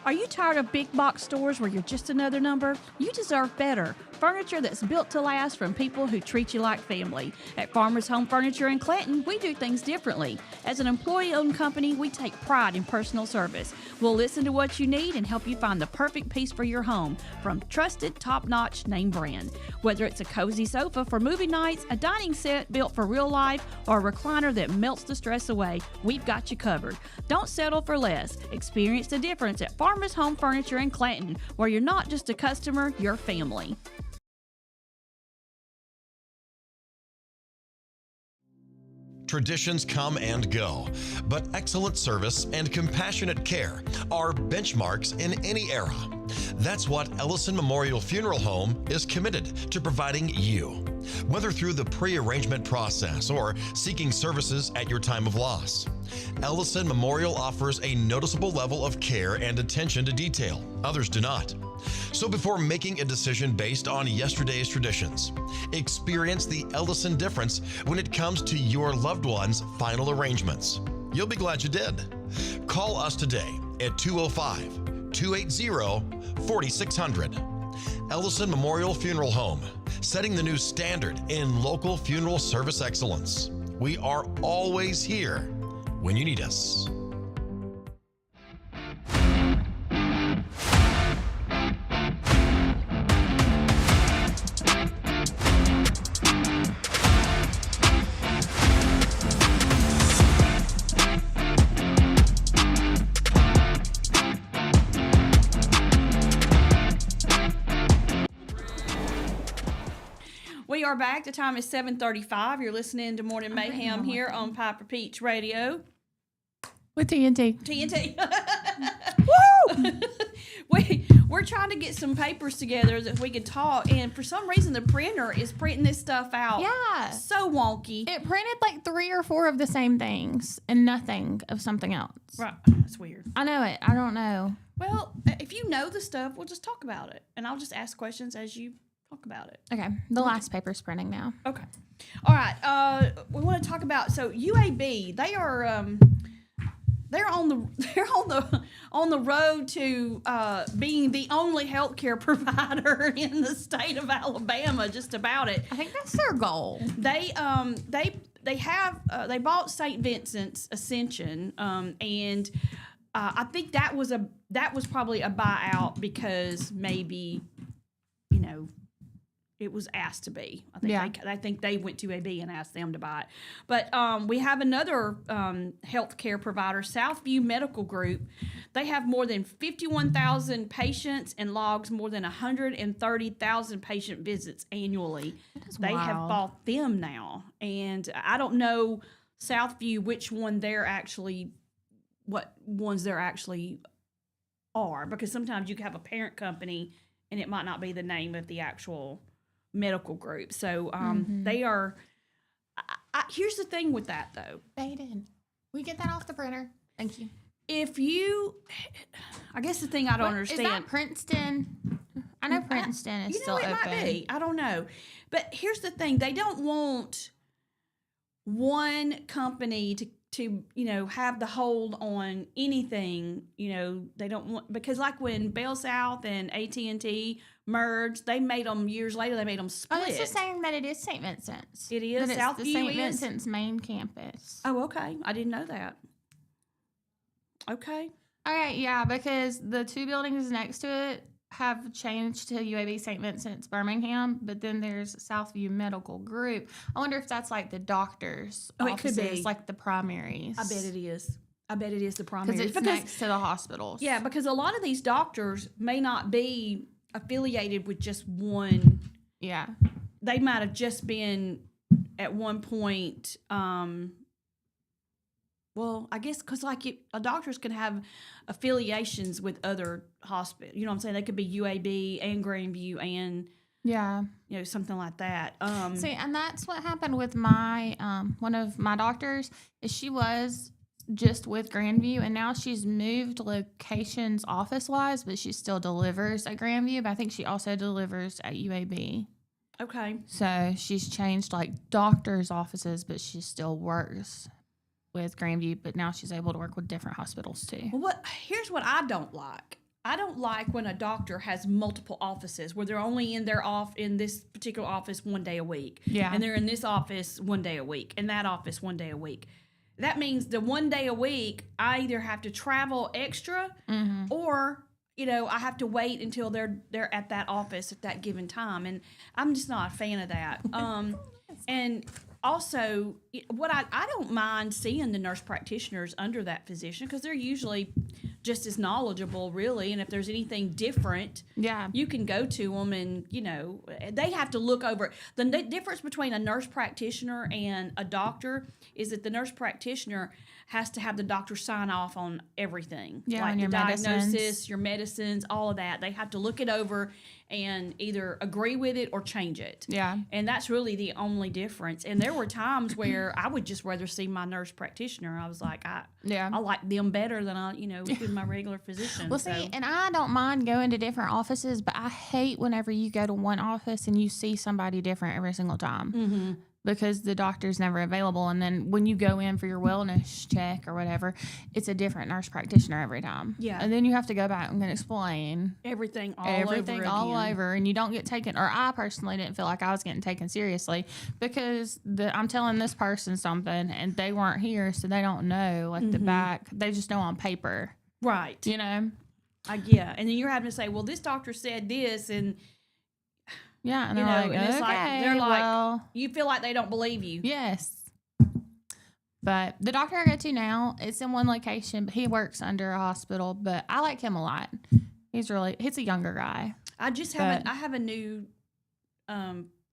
Are you tired of big box stores where you're just another number? You deserve better. Furniture that's built to last from people who treat you like family. At Farmers Home Furniture in Clanton, we do things differently. As an employee-owned company, we take pride in personal service. We'll listen to what you need and help you find the perfect piece for your home from trusted, top-notch name brand. Whether it's a cozy sofa for movie nights, a dining set built for real life, or a recliner that melts the stress away, we've got you covered. Don't settle for less. Experience the difference at Farmers Home Furniture in Clanton, where you're not just a customer, you're family. Traditions come and go, but excellent service and compassionate care are benchmarks in any era. That's what Ellison Memorial Funeral Home is committed to providing you. Whether through the pre-arrangement process or seeking services at your time of loss, Ellison Memorial offers a noticeable level of care and attention to detail. Others do not. So before making a decision based on yesterday's traditions, experience the Ellison difference when it comes to your loved one's final arrangements. You'll be glad you did. Call us today at 205-280-4600. Ellison Memorial Funeral Home, setting the new standard in local funeral service excellence. We are always here when you need us. We are back. The time is 7:35. You're listening to Morning Mayhem here on Piper Peach Radio. With TNT. TNT. Woo! We're trying to get some papers together that we could talk, and for some reason the printer is printing this stuff out. Yeah. So wonky. It printed like 3 or 4 of the same things and nothing of something else. Right. That's weird. I know it. I don't know. Well, if you know the stuff, we'll just talk about it, and I'll just ask questions as you talk about it. Okay. The last paper's printing now. Okay. All right. We want to talk about UAB. They are they're on the road to being the only healthcare provider in the state of Alabama. Just about it. I think that's their goal. They bought St. Vincent's Ascension, and I think that was probably a buyout because maybe it was asked to be. I think they went to AB and asked them to buy it. But we have another healthcare provider, Southview Medical Group. They have more than 51,000 patients and logs more than 130,000 patient visits annually. They have bought them now. And I don't know Southview what ones they're actually are, because sometimes you can have a parent company and it might not be the name of the actual medical group. So they are. Here's the thing with that, though. Baden, we get that off the printer. Thank you. if you, I guess the thing I don't understand. Is that Princeton? I know Princeton is still open. Might be. I don't know. But here's the thing. They don't want one company to have the hold on anything. They don't want, because like when Bell South and AT&T merged, they made them years later. They made them split. Oh, it's just saying that it is St. Vincent's. It is. That it's the St. Vincent's main campus. Oh, okay. I didn't know that. Okay. All right, yeah, because the two buildings next to it have changed to UAB St. Vincent's Birmingham, but then there's Southview Medical Group. I wonder if that's like the doctors' offices, it could be. like the primaries. I bet it is. I bet it is the primaries. Because it's next to the hospitals. Yeah, because a lot of these doctors may not be affiliated with just one. Yeah. They might have just been at one point. Well, I guess because doctors can have affiliations with other hospitals. You know what I'm saying? They could be UAB and Grandview and something like that. See, and that's what happened with my one of my doctors. Is she was just with Grandview, and now she's moved locations office wise, but she still delivers at Grandview. But I think she also delivers at UAB. Okay. So she's changed doctors' offices, but she still works with Grandview, but now she's able to work with different hospitals too. Well, here's what I don't like. I don't like when a doctor has multiple offices where they're only in this particular office one day a week. Yeah. And they're in this office one day a week and that office one day a week. That means the one day a week, I either have to travel extra or, I have to wait until they're at that office at that given time. And I'm just not a fan of that. And also, what I don't mind seeing the nurse practitioners under that physician because they're usually just as knowledgeable, really. And if there's anything different, you can go to them and, they have to look over. The difference between a nurse practitioner and a doctor is that the nurse practitioner has to have the doctor sign off on everything. Yeah, like on your diagnosis, your medicines, all of that. They have to look it over and either agree with it or change it. Yeah. And that's really the only difference. And there were times where I would just rather see my nurse practitioner. I was like, I like them better than with my regular physician. Well, see, and I don't mind going to different offices, but I hate whenever you go to one office and you see somebody different every single time. Mm-hmm. Because the doctor's never available. And then when you go in for your wellness check or whatever, it's a different nurse practitioner every time. Yeah. And then you have to go back and explain everything all over. And you don't get taken, or I personally didn't feel like I was getting taken seriously because I'm telling this person something and they weren't here, so they don't know the back. They just know on paper. Right. And then you're having to say, well, this doctor said this, and yeah, and they're like, and it's okay, they're like, well, you feel like they don't believe you. Yes. But the doctor I go to now, it's in one location, but he works under a hospital, but I like him a lot. He's a younger guy. I have a new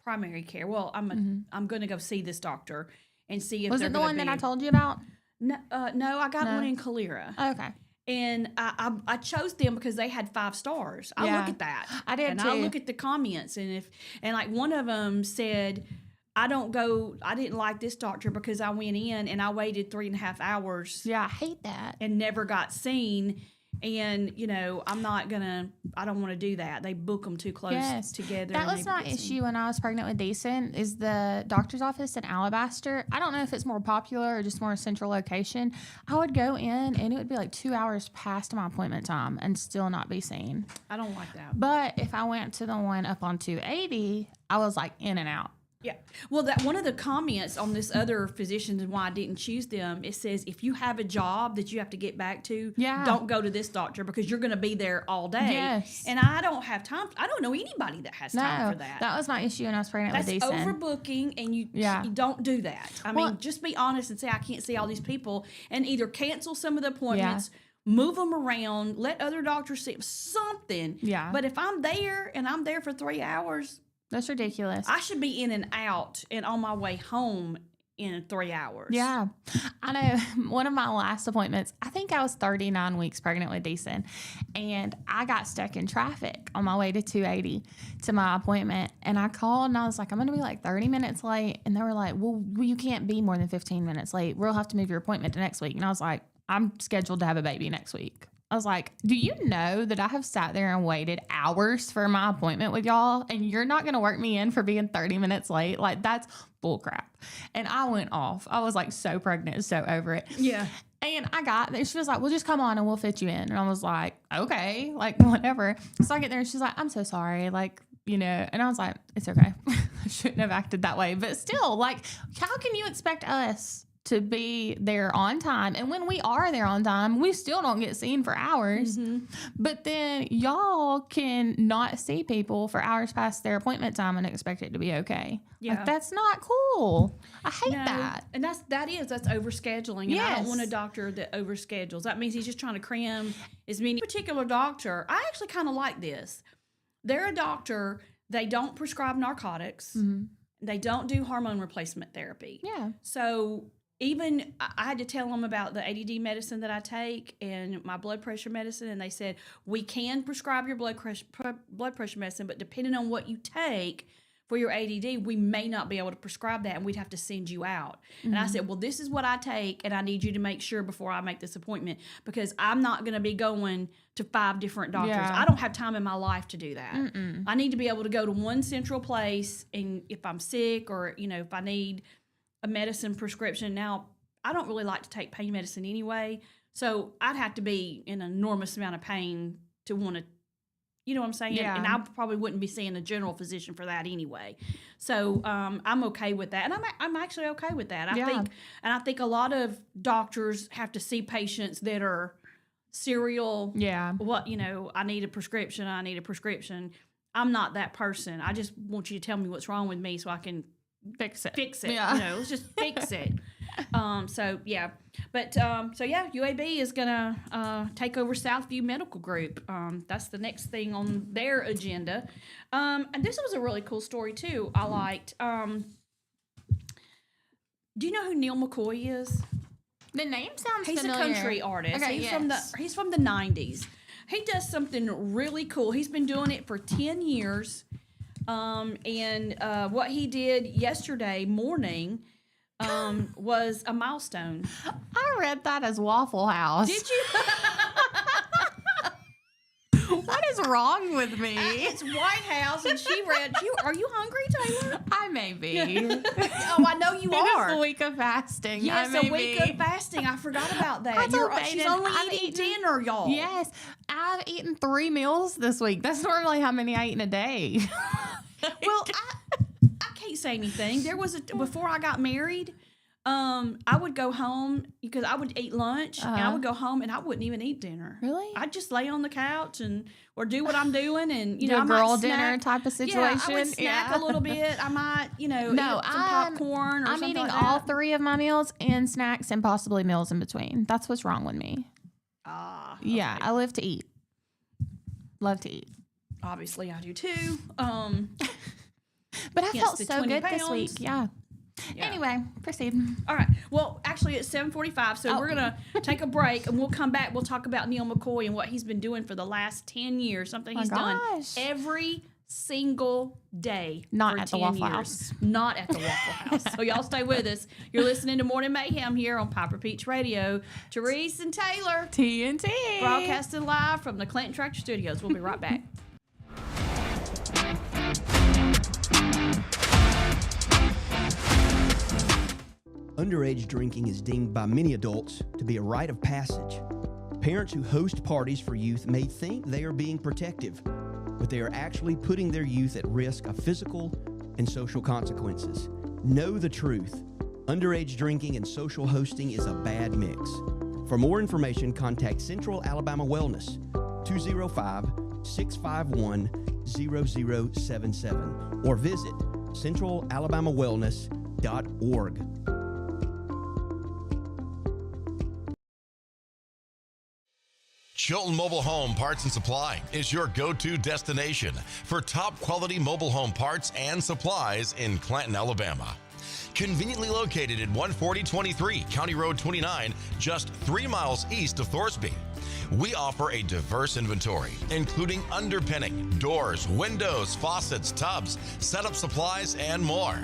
primary care. Well, I'm going to go see this doctor and see if was it the one that I told you about? No, I got one in Calera. Okay. And I chose them because they had 5 stars. I look at that. I did too. I look at the comments, and like one of them said, I didn't like this doctor because I went in and I waited 3.5 hours. Yeah, I hate that. And never got seen. And, I don't want to do that. They book them too close together. That was my issue when I was pregnant with Decent, is the doctor's office in Alabaster. I don't know if it's more popular or just more a central location. I would go in and it would be like 2 hours past my appointment time and still not be seen. I don't like that. But if I went to the one up on 280, I was like in and out. Yeah. Well, that one of the comments on this other physician and why I didn't choose them, it says if you have a job that you have to get back to, don't go to this doctor because you're going to be there all day. Yes. And I don't have time. I don't know anybody that has time for that. That was my issue when I was pregnant with Decent. That's overbooking, and you don't do that. I mean, just be honest and say, I can't see all these people, and either cancel some of the appointments, move them around, let other doctors see something. Yeah. But if I'm there and I'm there for 3 hours, that's ridiculous. I should be in and out and on my way home in 3 hours. Yeah. I know one of my last appointments, I think I was 39 weeks pregnant with Decent, and I got stuck in traffic on my way to 280 to my appointment. And I called and I was like, I'm going to be like 30 minutes late. And they were like, well, you can't be more than 15 minutes late. We'll have to move your appointment to next week. And I was like, I'm scheduled to have a baby next week. I was like, do you know that I have sat there and waited hours for my appointment with y'all, and you're not going to work me in for being 30 minutes late? Like, that's bull crap. And I went off. I was like so pregnant, so over it. Yeah. And I got there. She was like, well, just come on and we'll fit you in. And I was like, okay, like whatever. So I get there and she's like, I'm so sorry. Like, you know, and I was like, it's okay. I shouldn't have acted that way. But still, like, how can you expect us to be there on time? And when we are there on time, we still don't get seen for hours. Mm-hmm. But then y'all can not see people for hours past their appointment time and expect it to be okay. Yeah. Like, that's not cool. I hate that. And that's overscheduling. And I don't want a doctor that overschedules. That means he's just trying to cram as many. Particular doctor, I actually kind of like this. They're a doctor. They don't prescribe narcotics. Mm-hmm. They don't do hormone replacement therapy. Yeah. So even I had to tell them about the ADD medicine that I take and my blood pressure medicine, and they said, we can prescribe your blood pressure medicine, but depending on what you take for your ADD, we may not be able to prescribe that, and we'd have to send you out. Mm-hmm. And I said, well, this is what I take, and I need you to make sure before I make this appointment, because I'm not going to be going to 5 different doctors. Yeah. I don't have time in my life to do that. Mm-mm. I need to be able to go to one central place, and if I'm sick or, you know, if I need a medicine prescription. Now, I don't really like to take pain medicine anyway, so I'd have to be in an enormous amount of pain to want to, you know what I'm saying? Yeah. And I probably wouldn't be seeing a general physician for that anyway. So I'm okay with that, and I'm actually okay with that. I think a lot of doctors have to see patients that are serial. Yeah. What, you know, I need a prescription. I'm not that person. I just want you to tell me what's wrong with me so I can fix it. Yeah. You know, let's just fix it. So yeah, but UAB is gonna take over Southview Medical Group. That's the next thing on their agenda. And this was a really cool story too. I liked. Do you know who Neil McCoy is? The name sounds familiar. He's a country artist. Okay, he's from the 90s. He does something really cool. He's been doing it for 10 years. And what he did yesterday morning was a milestone. I read that as Waffle House. Did you? What is wrong with me? It's White House, and she read. Are you hungry, Taylor? I may be. Oh, I know you are. It's a week of fasting. Yes, a week of fasting. I forgot about that. She's only eating dinner, y'all. Yes, I've eaten 3 meals this week. That's normally how many I eat in a day. Well, I can't say anything. There was before I got married. I would go home because I would eat lunch, and I would go home and I wouldn't even eat dinner. Really? I'd just lay on the couch or do what I'm doing, and do a girl dinner type of situation. Yeah, I would snack a little bit. I might, eat some popcorn or something. I'm eating all 3 of my meals and snacks and possibly meals in between. That's what's wrong with me. Okay. Yeah, I live to eat. Love to eat. Obviously, I do too. But I felt so good this week. Yeah. Anyway, proceed. All right. Well, actually, it's 7:45, so we're going to take a break, and we'll come back. We'll talk about Neil McCoy and what he's been doing for the last 10 years, something he's done every single day. Not at the Waffle House. Not at the Waffle House. So y'all stay with us. You're listening to Morning Mayhem here on Piper Peach Radio. Therese and Taylor. TNT. Broadcasting live from the Clinton Tractor Studios. We'll be right back. Underage drinking is deemed by many adults to be a rite of passage. Parents who host parties for youth may think they are being protective, but they are actually putting their youth at risk of physical and social consequences. Know the truth. Underage drinking and social hosting is a bad mix. For more information, contact Central Alabama Wellness, 205-651-0077, or visit centralalabamawellness.org. Chilton Mobile Home Parts and Supply is your go-to destination for top quality mobile home parts and supplies in Clanton, Alabama. Conveniently located at 14023 County Road 29, just 3 miles east of Thorsby. We offer a diverse inventory, including underpinning, doors, windows, faucets, tubs, setup supplies, and more.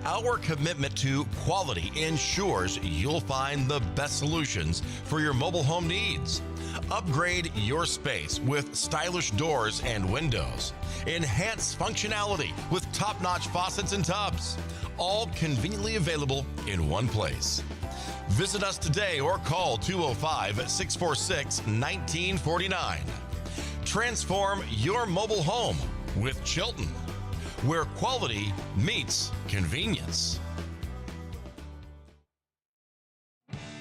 Our commitment to quality ensures you'll find the best solutions for your mobile home needs. Upgrade your space with stylish doors and windows. Enhance functionality with top-notch faucets and tubs, all conveniently available in one place. Visit us today or call 205-646-1949. Transform your mobile home with Chilton, where quality meets convenience.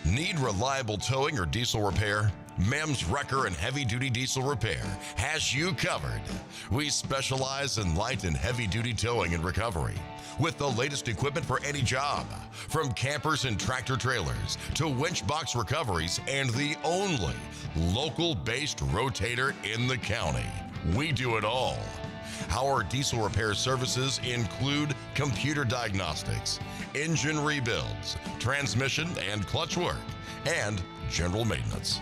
Need reliable towing or diesel repair? Mem's Wrecker and Heavy Duty Diesel Repair has you covered. We specialize in light and heavy duty towing and recovery with the latest equipment for any job, from campers and tractor trailers to winch box recoveries, and the only local-based rotator in the county. We do it all. Our diesel repair services include computer diagnostics, engine rebuilds, transmission and clutch work, and general maintenance.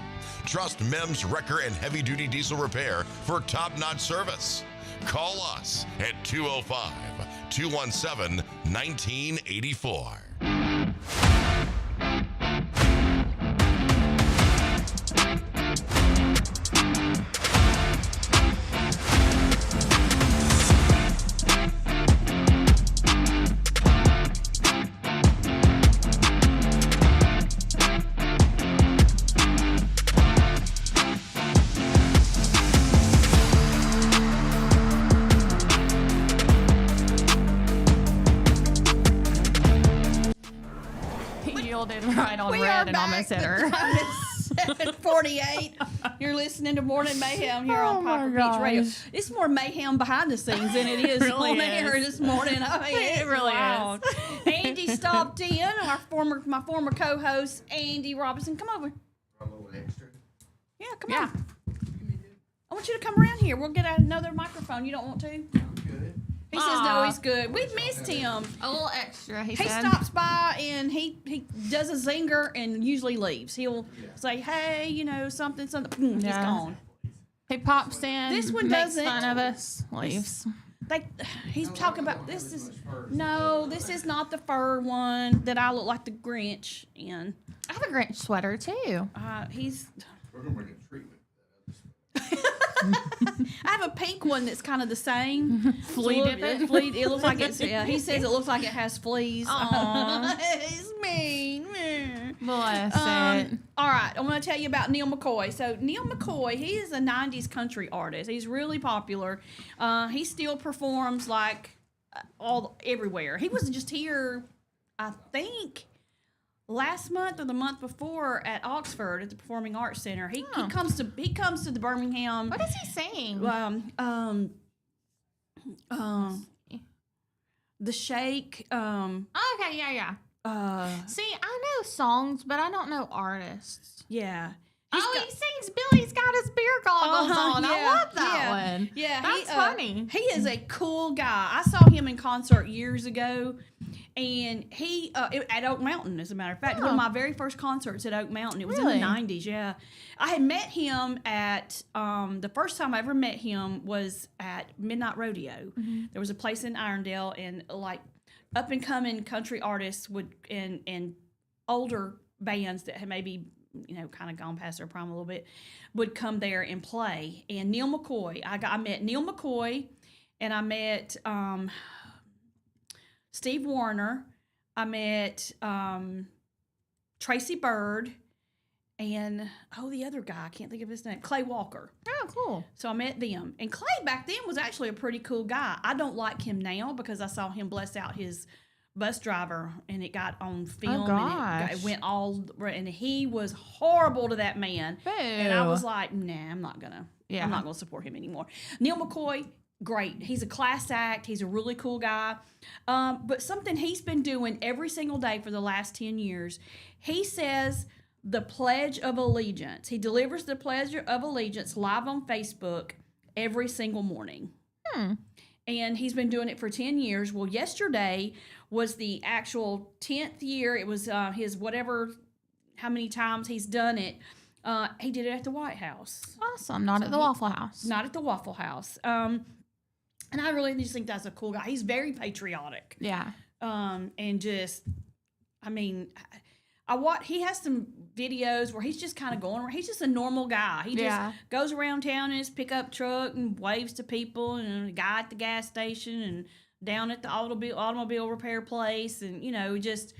Trust Mem's Wrecker and Heavy Duty Diesel Repair for top-notch service. Call us at 205-217-1984. Right on red and almost hit her. 7:48. You're listening to Morning Mayhem here on Popper Beach Radio. It's more mayhem behind the scenes than it is really on air is. this morning. I mean, It really is. Andy stopped in. My former co-host Andy Robinson. Come over. A little extra. Yeah, come on. I want you to come around here. We'll get another microphone. You don't want to? Good. He says no, he's good. We missed him. A little extra, he He said. stops by and he does a zinger and usually leaves. He'll say, hey, something. He's Yeah. gone. He pops in. This one makes doesn't. fun of us. Leaves. He's talking about this is not the fur one that I look like the Grinch in. I have a Grinch sweater too. He's. We're gonna make a treatment. I have a pink one that's kind of the same. Flea dipping? It looks like it's. Yeah, he says it looks like it has fleas. Aw. It's mean. Bless it. All right, I'm going to tell you about Neil McCoy. So Neil McCoy, he is a 90s country artist. He's really popular. He still performs like everywhere. He was just here, I think, last month or the month before at Oxford at the Performing Arts Center. He comes to the Birmingham. What does he sing? The Shake. Okay, yeah. See, I know songs, but I don't know artists. Yeah. He sings Billy's Got His Beer Goggles on. I love that one. Yeah, That's funny. He is a cool guy. I saw him in concert years ago, and he at Oak Mountain, as a matter of fact, one of my very first concerts at Oak Mountain. It was in the 90s. Yeah, I had met him at the first time I ever met him was at Midnight Rodeo. Mm-hmm. There was a place in Irondale, and like up and coming country artists would and older bands that had maybe kind of gone past their prime a little bit, would come there and play. And Neil McCoy, I met Neil McCoy, and I met Steve Wariner. I met Tracy Bird, and the other guy, I can't think of his name, Clay Walker. Oh, cool. So I met them. And Clay back then was actually a pretty cool guy. I don't like him now because I saw him bless out his bus driver, and it got on film. Oh, gosh. And it went all, and he was horrible to that man. Boo. And I was like, nah, I'm not gonna support him anymore. Neil McCoy, great. He's a class act. He's a really cool guy. But something he's been doing every single day for the last 10 years, he says the Pledge of Allegiance. He delivers the Pledge of Allegiance live on Facebook every single morning. And he's been doing it for 10 years. Well, yesterday was the actual 10th year. It was his how many times he's done it. He did it at the White House. Awesome. Not at the Waffle House. Not at the Waffle House. And I really just think that's a cool guy. He's very patriotic. Yeah. And just, I mean, he has some videos where he's just kind of going. He's just a normal guy. He just goes around town in his pickup truck and waves to people, and a guy at the gas station and down at the automobile repair place, and just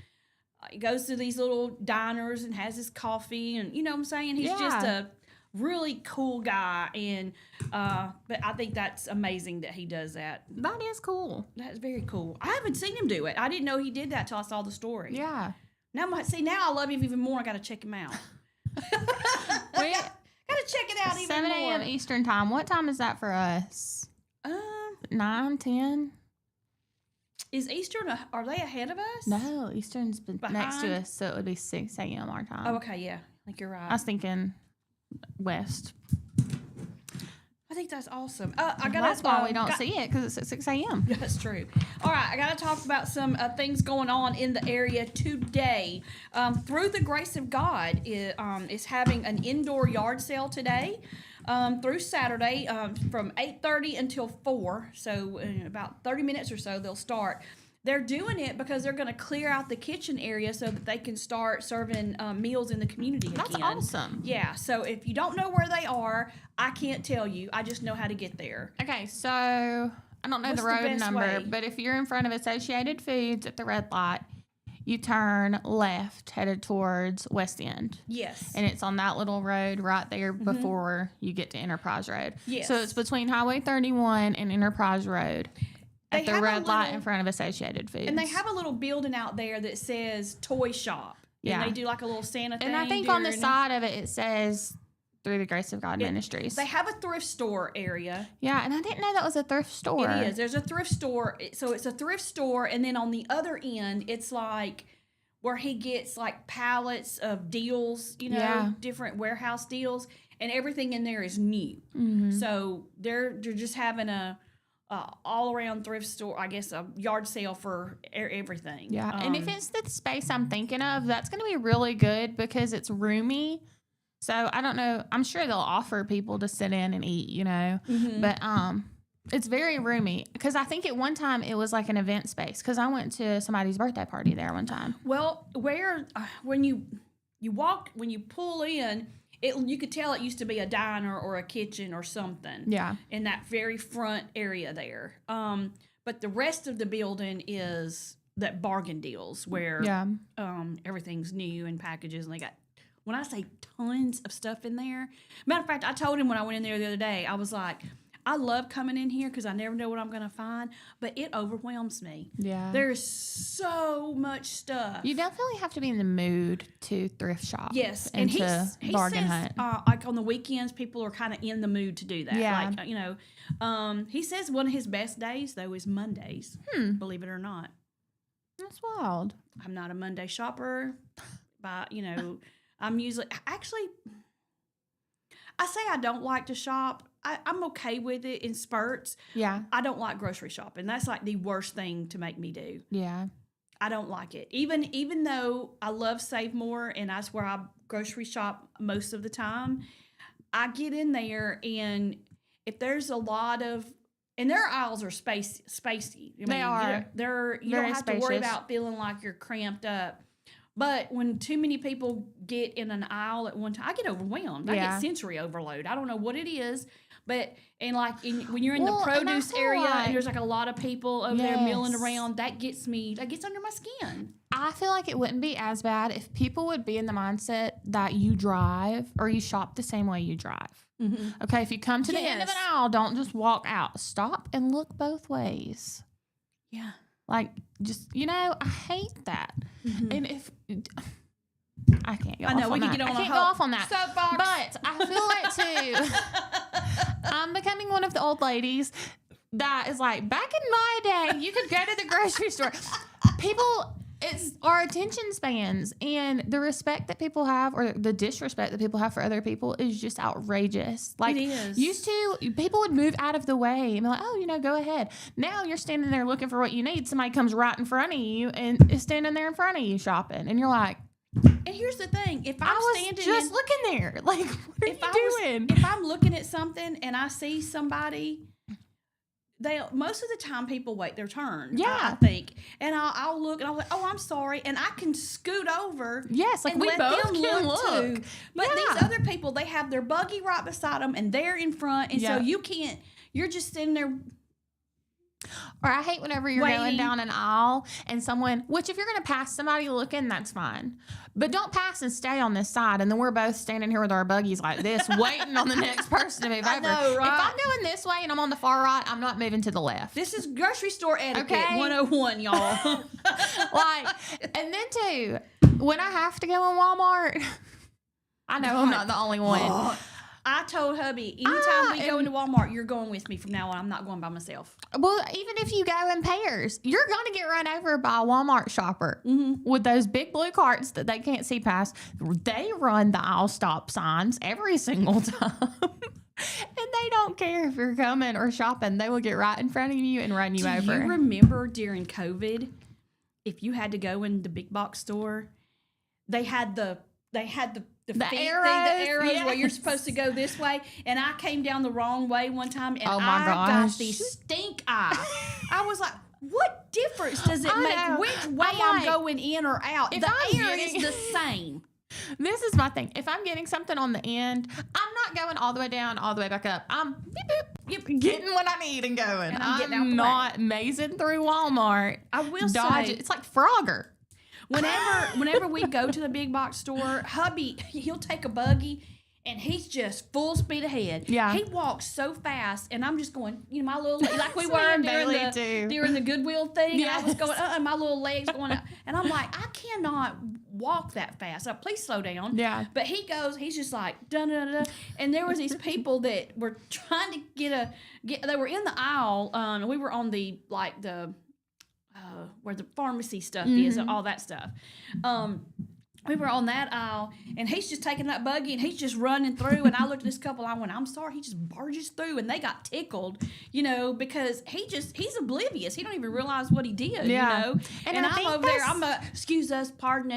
he goes to these little diners and has his coffee, and you know what I'm saying. He's just a really cool guy, and but I think that's amazing that he does that. That is cool. That's very cool. I haven't seen him do it. I didn't know he did that till I saw the story. Yeah. Now I love him even more. I got to check him out. Got to check it out even 7 more. a.m. Eastern time. What time is that for us? 9, 10? Is Eastern, are they ahead of us? No, Eastern's been next to Behind? us, so it would be 6 a.m. our time. Oh, okay, yeah. I think you're right. I was thinking west. I think that's awesome. That's why we don't see it, because it's at 6 a.m. That's true. All right, I got to talk about some things going on in the area today. Through the Grace of God is having an indoor yard sale today through Saturday from 8:30 until 4. So in about 30 minutes or so, they'll start. They're doing it because they're going to clear out the kitchen area so that they can start serving meals in the community again. That's awesome. Yeah, so if you don't know where they are, I can't tell you. I just know how to get there. Okay, so I don't know What's the the road best number, way? but if you're in front of Associated Foods at the red light, you turn left headed towards West End. Yes. And it's on that little road right there before you get to Enterprise Road. Yes. So it's between Highway 31 and Enterprise Road at They the have a red light little- in front of Associated Foods. And they have a little building out there that says toy shop. Yeah. And they do like a little Santa thing. And I think on the during- side of it, it says Through the Grace of God Yeah, Ministries. They have a thrift store area. Yeah, and I didn't know that was a thrift store. It is. There's a thrift store. So it's a thrift store. And then on the other end, it's like where he gets like pallets of deals, different warehouse deals. And everything in there is new. Mm-hmm. So they're just having a all-around thrift store, I guess, a yard sale for everything. Yeah, and if it's the space I'm thinking of, that's going to be really good because it's roomy. So I don't know. I'm sure they'll offer people to sit in and eat, but it's very roomy because I think at one time it was like an event space because I went to somebody's birthday party there one time. Well, when you pull in, you could tell it used to be a diner or a kitchen or something. Yeah. In that very front area there. But the rest of the building is that bargain deals where everything's new and packages, and they got, when I say tons of stuff in there. Matter of fact, I told him when I went in there the other day, I was like, I love coming in here because I never know what I'm going to find, but it overwhelms me. Yeah. There's so much stuff. You definitely have to be in the mood to thrift shop. Yes, and he to bargain says, hunt. like on the weekends, people are kind of in the mood to do that. Yeah. Like, he says one of his best days, though, is Mondays, believe it or not. That's wild. I'm not a Monday shopper, but, I'm usually, actually, I say I don't like to shop. I'm okay with it in spurts. Yeah. I don't like grocery shopping. That's like the worst thing to make me do. Yeah. I don't like it. Even though I love Save More and that's where I grocery shop most of the time, I get in there and if there's a lot of, and their aisles are spacey. They are. You Very don't have to worry spacious. about feeling like you're cramped up. But when too many people get in an aisle at one time, I get overwhelmed. I Yeah. get sensory overload. I don't know what it is. But, when you're in the Well, and I produce feel area like- and there's like a lot of people over there milling Yes. around, that gets under my skin. I feel like it wouldn't be as bad if people would be in the mindset that you drive or you shop the same way you drive. Mm-hmm. Okay, if you come to the end of an aisle, don't just walk out. Stop and look both ways. Yeah. Like, just, I hate that. Mm-hmm. And if... I can't go I know, off we on can that. get on I a can't go whole off on that. soapbox. But I feel like, too, I'm becoming one of the old ladies that is like, back in my day, you could go to the grocery store. People... It's our attention spans and the respect that people have or the disrespect that people have for other people is just outrageous. Like, It is. used to, people would move out of the way and be like, oh, go ahead. Now you're standing there looking for what you need. Somebody comes right in front of you and is standing there in front of you shopping. And you're like, And here's the thing: if I'm I was standing just looking there, like, what are you doing? If I'm looking at something and I see somebody, most of the time people wait their turn. Yeah. I think, and I'll look and I'll like, oh, I'm sorry, and I can scoot over. Yes, like and we let both them can look too. But Yeah. these other people, they have their buggy right beside them, and they're in front, and so you can't. You're just sitting there. Or I hate whenever you're Waiting. going down an aisle and someone, which if you're going to pass somebody looking, that's fine. But don't pass and stay on this side. And then we're both standing here with our buggies like this, waiting on the next person to move I over. know, right? If I'm going this way and I'm on the far right, I'm not moving to the left. This is grocery store etiquette Okay. 101, y'all. Like, and then too, when I have to go in Walmart, I know I'm not the only one. I told hubby, anytime we go into Walmart, you're going with me from now on. I'm not going by myself. Well, even if you go in pairs, you're going to get run over by a Walmart shopper with those big blue carts that they can't see past. They run the aisle stop signs every single time. And they don't care if you're coming or shopping. They will get right in front of you and run you over. Do you remember during COVID, if you had to go in the big box store, they had the feet arrows, thing, the arrows where you're yes. supposed to go this way, and I came down the wrong way one time, and Oh my I gosh. got the stink eye. I was like, what difference does it I make know. which way I'm I'm like, going in or out? if The I'm air getting- is the same. This is my thing. If I'm getting something on the end, I'm not going all the way down, all the way back up. I'm beep, boop, getting what I need and going. And I'm getting out the not mazing through Walmart. I will Dodge say, it. It's like Frogger. whenever we go to the big box store, hubby, he'll take a buggy and he's just full speed ahead. Yeah. He walks so fast, and I'm just going, my little, like we That's were me and Bailey, too. during the Goodwill thing. And I was Yes. going, my little legs going up. And I'm like, I cannot walk that fast. Please slow down. Yeah. But he's just like, da da da. And there was these people that were trying to they were in the aisle. We were on where the pharmacy stuff is and all that stuff. We were on that aisle, and he's just taking that buggy, and he's just running through. And I looked at this couple, I went, I'm sorry. He just barges through, and they got tickled, because he's oblivious. He don't even realize what he did, Yeah. And And I I'm think over there, that's- excuse us, pardon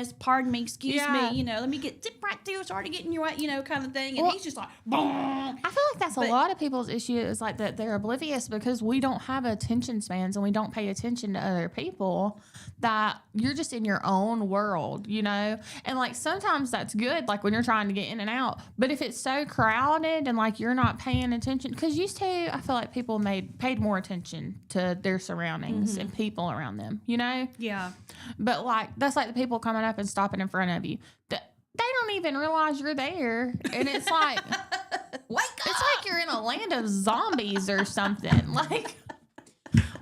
me, excuse Yeah. me, let me zip right through, sorry to get in your way, kind of thing. And Well, he's just like, boom. I feel like that's a lot of people's issue is like that they're oblivious because we don't have attention spans and we don't pay attention to other people, that you're just in your own world, And like sometimes that's good, like when you're trying to get in and out. But if it's so crowded and like you're not paying attention, because used to, I feel like people paid more attention to their surroundings and people around them, Yeah. But like that's like the people coming up and stopping in front of you. They don't even realize you're there, and it's like Wake it's up. like you're in a land of zombies or something. Like,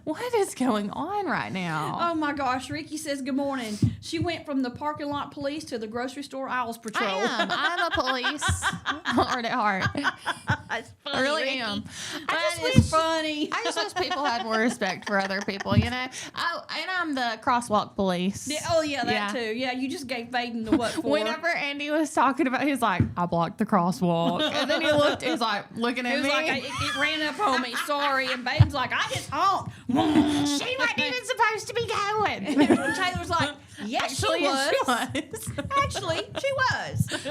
what is going on right now? Oh my gosh, Ricky says good morning. She went from the parking lot police to the grocery store aisles patrol. I'm a police heart at heart. That's I funny, really Ricky. am. That I is just funny. I just wish people had more respect for other people, Oh, and I'm the crosswalk police. Yeah, that too. Yeah, you just gave Faden the what for. Whenever Andy was talking about, he's like, I blocked the crosswalk. And then he was like looking at It was me. like, it ran up on me. Sorry. And Baden's like, I just honked. She wasn't even supposed to be going. And Taylor's like, yes, Actually, she was. she was. Actually, she was.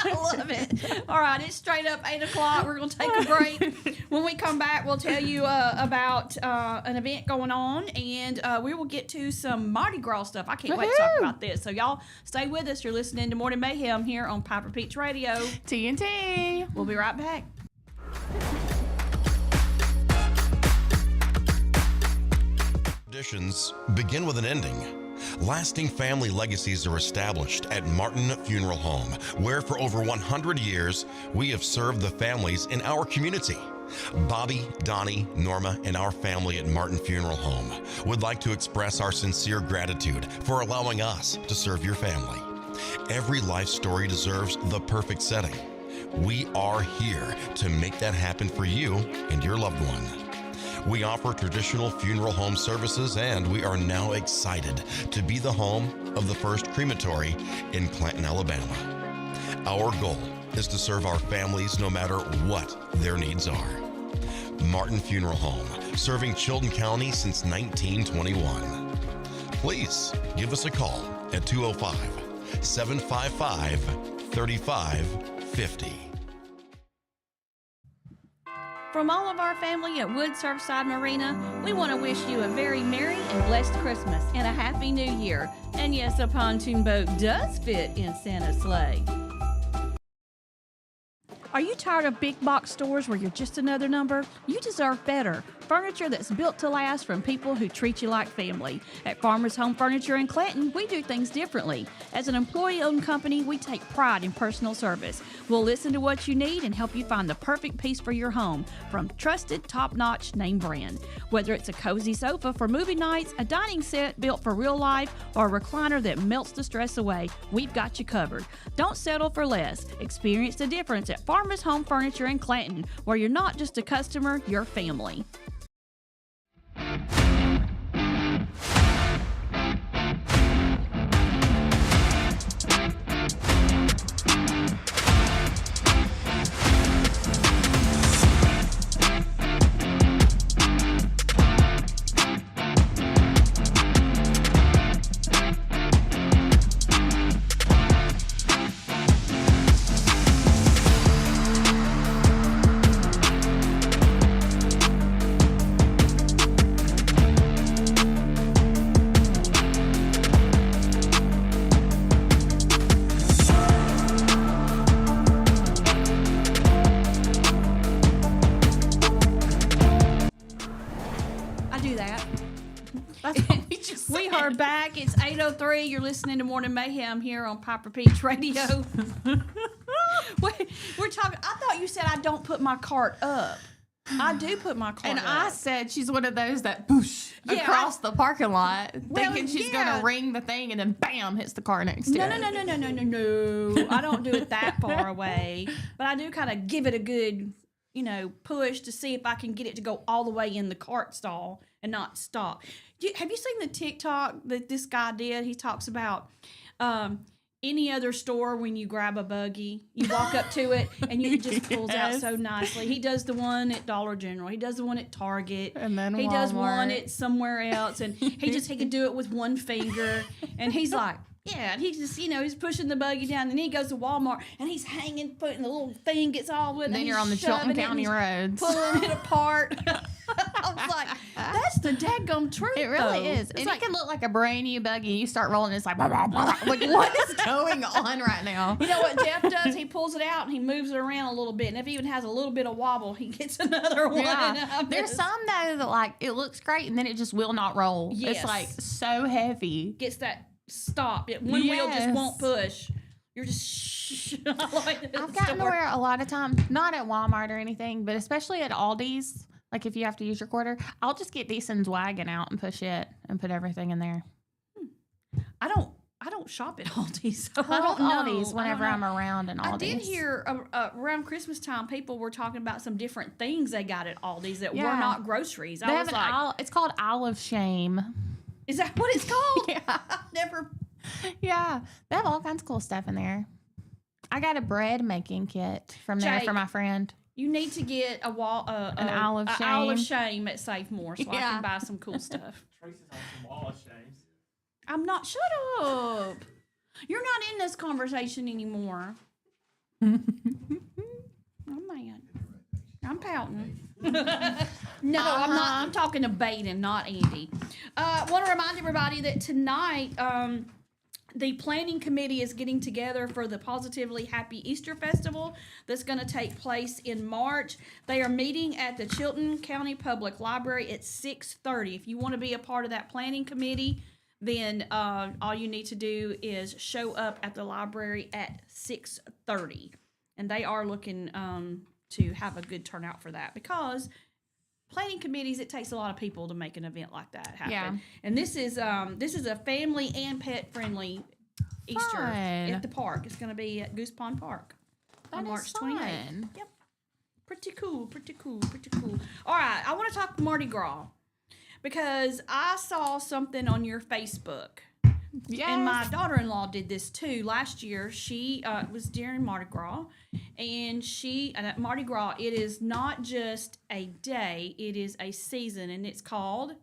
I love it. All right, it's straight up 8 o'clock. We're going to take a break. When we come back, we'll tell you about an event going on, and we will get to some Mardi Gras stuff. I can't wait to talk Woohoo! about this. So y'all stay with us. You're listening to Morning Mayhem here on Piper Peach Radio. TNT. We'll be right back. Traditions begin with an ending. Lasting family legacies are established at Martin Funeral Home, where for over 100 years, we have served the families in our community. Bobby, Donnie, Norma, and our family at Martin Funeral Home would like to express our sincere gratitude for allowing us to serve your family. Every life story deserves the perfect setting. We are here to make that happen for you and your loved one. We offer traditional funeral home services, and we are now excited to be the home of the first crematory in Clanton, Alabama. Our goal is to serve our families no matter what their needs are. Martin Funeral Home, serving Chilton County since 1921. Please give us a call at 755-3550. From all of our family at Wood Surfside Marina, we want to wish you a very merry and blessed Christmas and a happy new year. And yes, a pontoon boat does fit in Santa's sleigh. Are you tired of big box stores where you're just another number? You deserve better. Furniture that's built to last from people who treat you like family. At Farmers Home Furniture in Clanton, we do things differently. As an employee-owned company, we take pride in personal service. We'll listen to what you need and help you find the perfect piece for your home from trusted, top-notch name brand. Whether it's a cozy sofa for movie nights, a dining set built for real life, or a recliner that melts the stress away, we've got you covered. Don't settle for less. Experience the difference at Farmers Home Furniture in Clanton, where you're not just a customer, you're family. We are back. It's 8:03. You're listening to Morning Mayhem here on Piper Peach Radio. We're talking. I thought you said I don't put my cart up. I do put my cart and up. And I said she's one of those that boosh across the parking lot, thinking she's going to ring the thing, and then bam, hits the car next to it. No. I don't do it that far away. But I do kind of give it a good, push to see if I can get it to go all the way in the cart stall and not stop. Have you seen the TikTok that this guy did? He talks about any other store when you grab a buggy, you walk up to it and it just pulls out so nicely. He does the one at Dollar General. He does the one at Target. And then he Walmart. Does one at somewhere else. And he can do it with one finger. And he's like, yeah, and he's just, he's pushing the buggy down, and he goes to Walmart, and he's hanging, putting the little thing gets all with it. Then you're on the Chilton County roads. Pulling it apart. I was like, that's the dadgum truth. It really is. It's and like, it can look like a brand new buggy. You start rolling, it's like, blah, blah, blah. Like, what is going on right now? You know what Jeff does? He pulls it out and he moves it around a little bit. And if he even has a little bit of wobble, he gets another one. Yeah. There's some, though, that, it looks great, and then it just will not roll. Yes. It's, so heavy. Gets that stop. One wheel just won't push. You're just shh. I've gotten to where a lot of times, not at Walmart or anything, but especially at Aldi's, like if you have to use your quarter, I'll just get Deason's wagon out and push it and put everything in there. I don't shop at Aldi's, so I love don't know. Aldi's whenever I'm around in Aldi's. I did hear around Christmas time, people were talking about some different things they got at Aldi's that were not groceries. They have it's called Isle of Shame. Is that what it's called? Yeah. I've never. Yeah. They have all kinds of cool stuff in there. I got a bread making kit from there for my friend. You need to get an Isle of Shame. Isle of Shame at Save More so I can buy some cool stuff. Tracy's on some Wall of Shames. I'm not. Shut up. You're not in this conversation anymore. I'm mad. I'm pouting. No, I'm not. I'm talking to Baden, not Andy. Want to remind everybody that tonight the planning committee is getting together for the Positively Happy Easter Festival that's going to take place in March. They are meeting at the Chilton County Public Library at 6:30. If you want to be a part of that planning committee, then all you need to do is show up at the library at 6:30. And they are looking to have a good turnout for that, because planning committees, it takes a lot of people to make an event like that happen. Yeah. And this is a family and pet friendly Easter at the park. It's going to be at Goose Pond Park on March 28th. Yep. Pretty cool. All right, I want to talk Mardi Gras because I saw something on your Facebook. Yes. And my daughter-in-law did this too. Last year, she was during Mardi Gras, and at Mardi Gras, it is not just a day, it is a season, and it's called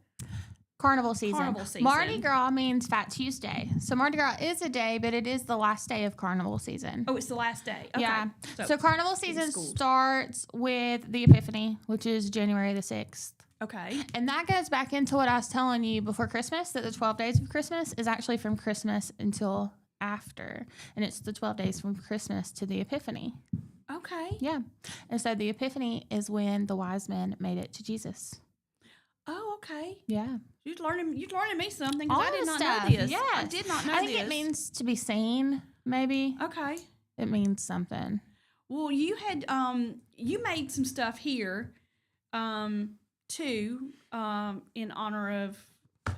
Carnival season. Carnival season. Mardi Gras means Fat Tuesday. So Mardi Gras is a day, but it is the last day of Carnival season. Oh, it's the last day. Okay. Yeah. So Carnival season schooled. starts with the Epiphany, which is January the 6th. Okay. And that goes back into what I was telling you before Christmas, that the 12 days of Christmas is actually from Christmas until after. And it's the 12 days from Christmas to the Epiphany. Okay. Yeah. And so the Epiphany is when the wise men made it to Jesus. Oh, okay. Yeah. You're learning me something, because All I did the not stuff. know this. Yes. I did not know this. I think it means to be seen, maybe. Okay. It means something. Well, you had you made some stuff here too in honor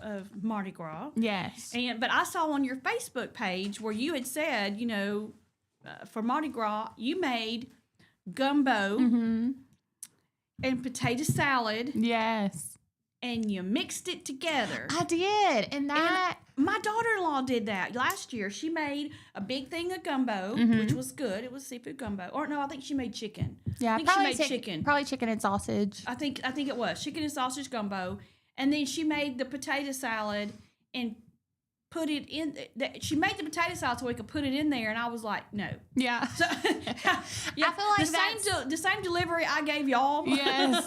of Mardi Gras. Yes. But I saw on your Facebook page where you had said, for Mardi Gras, you made gumbo and potato salad, Yes. and you mixed it together. I did. And that. My daughter-in-law did that last year. She made a big thing of gumbo, which was good. It was seafood gumbo. Or no, I think she made chicken. Yeah, I think probably she made chicken. Probably chicken and sausage. I think it was chicken and sausage gumbo, and then she made the potato salad and put it in. She made the potato salad so we could put it in there, and I was like, no. Yeah. So, yeah, I feel like the same delivery I gave y'all. Yes.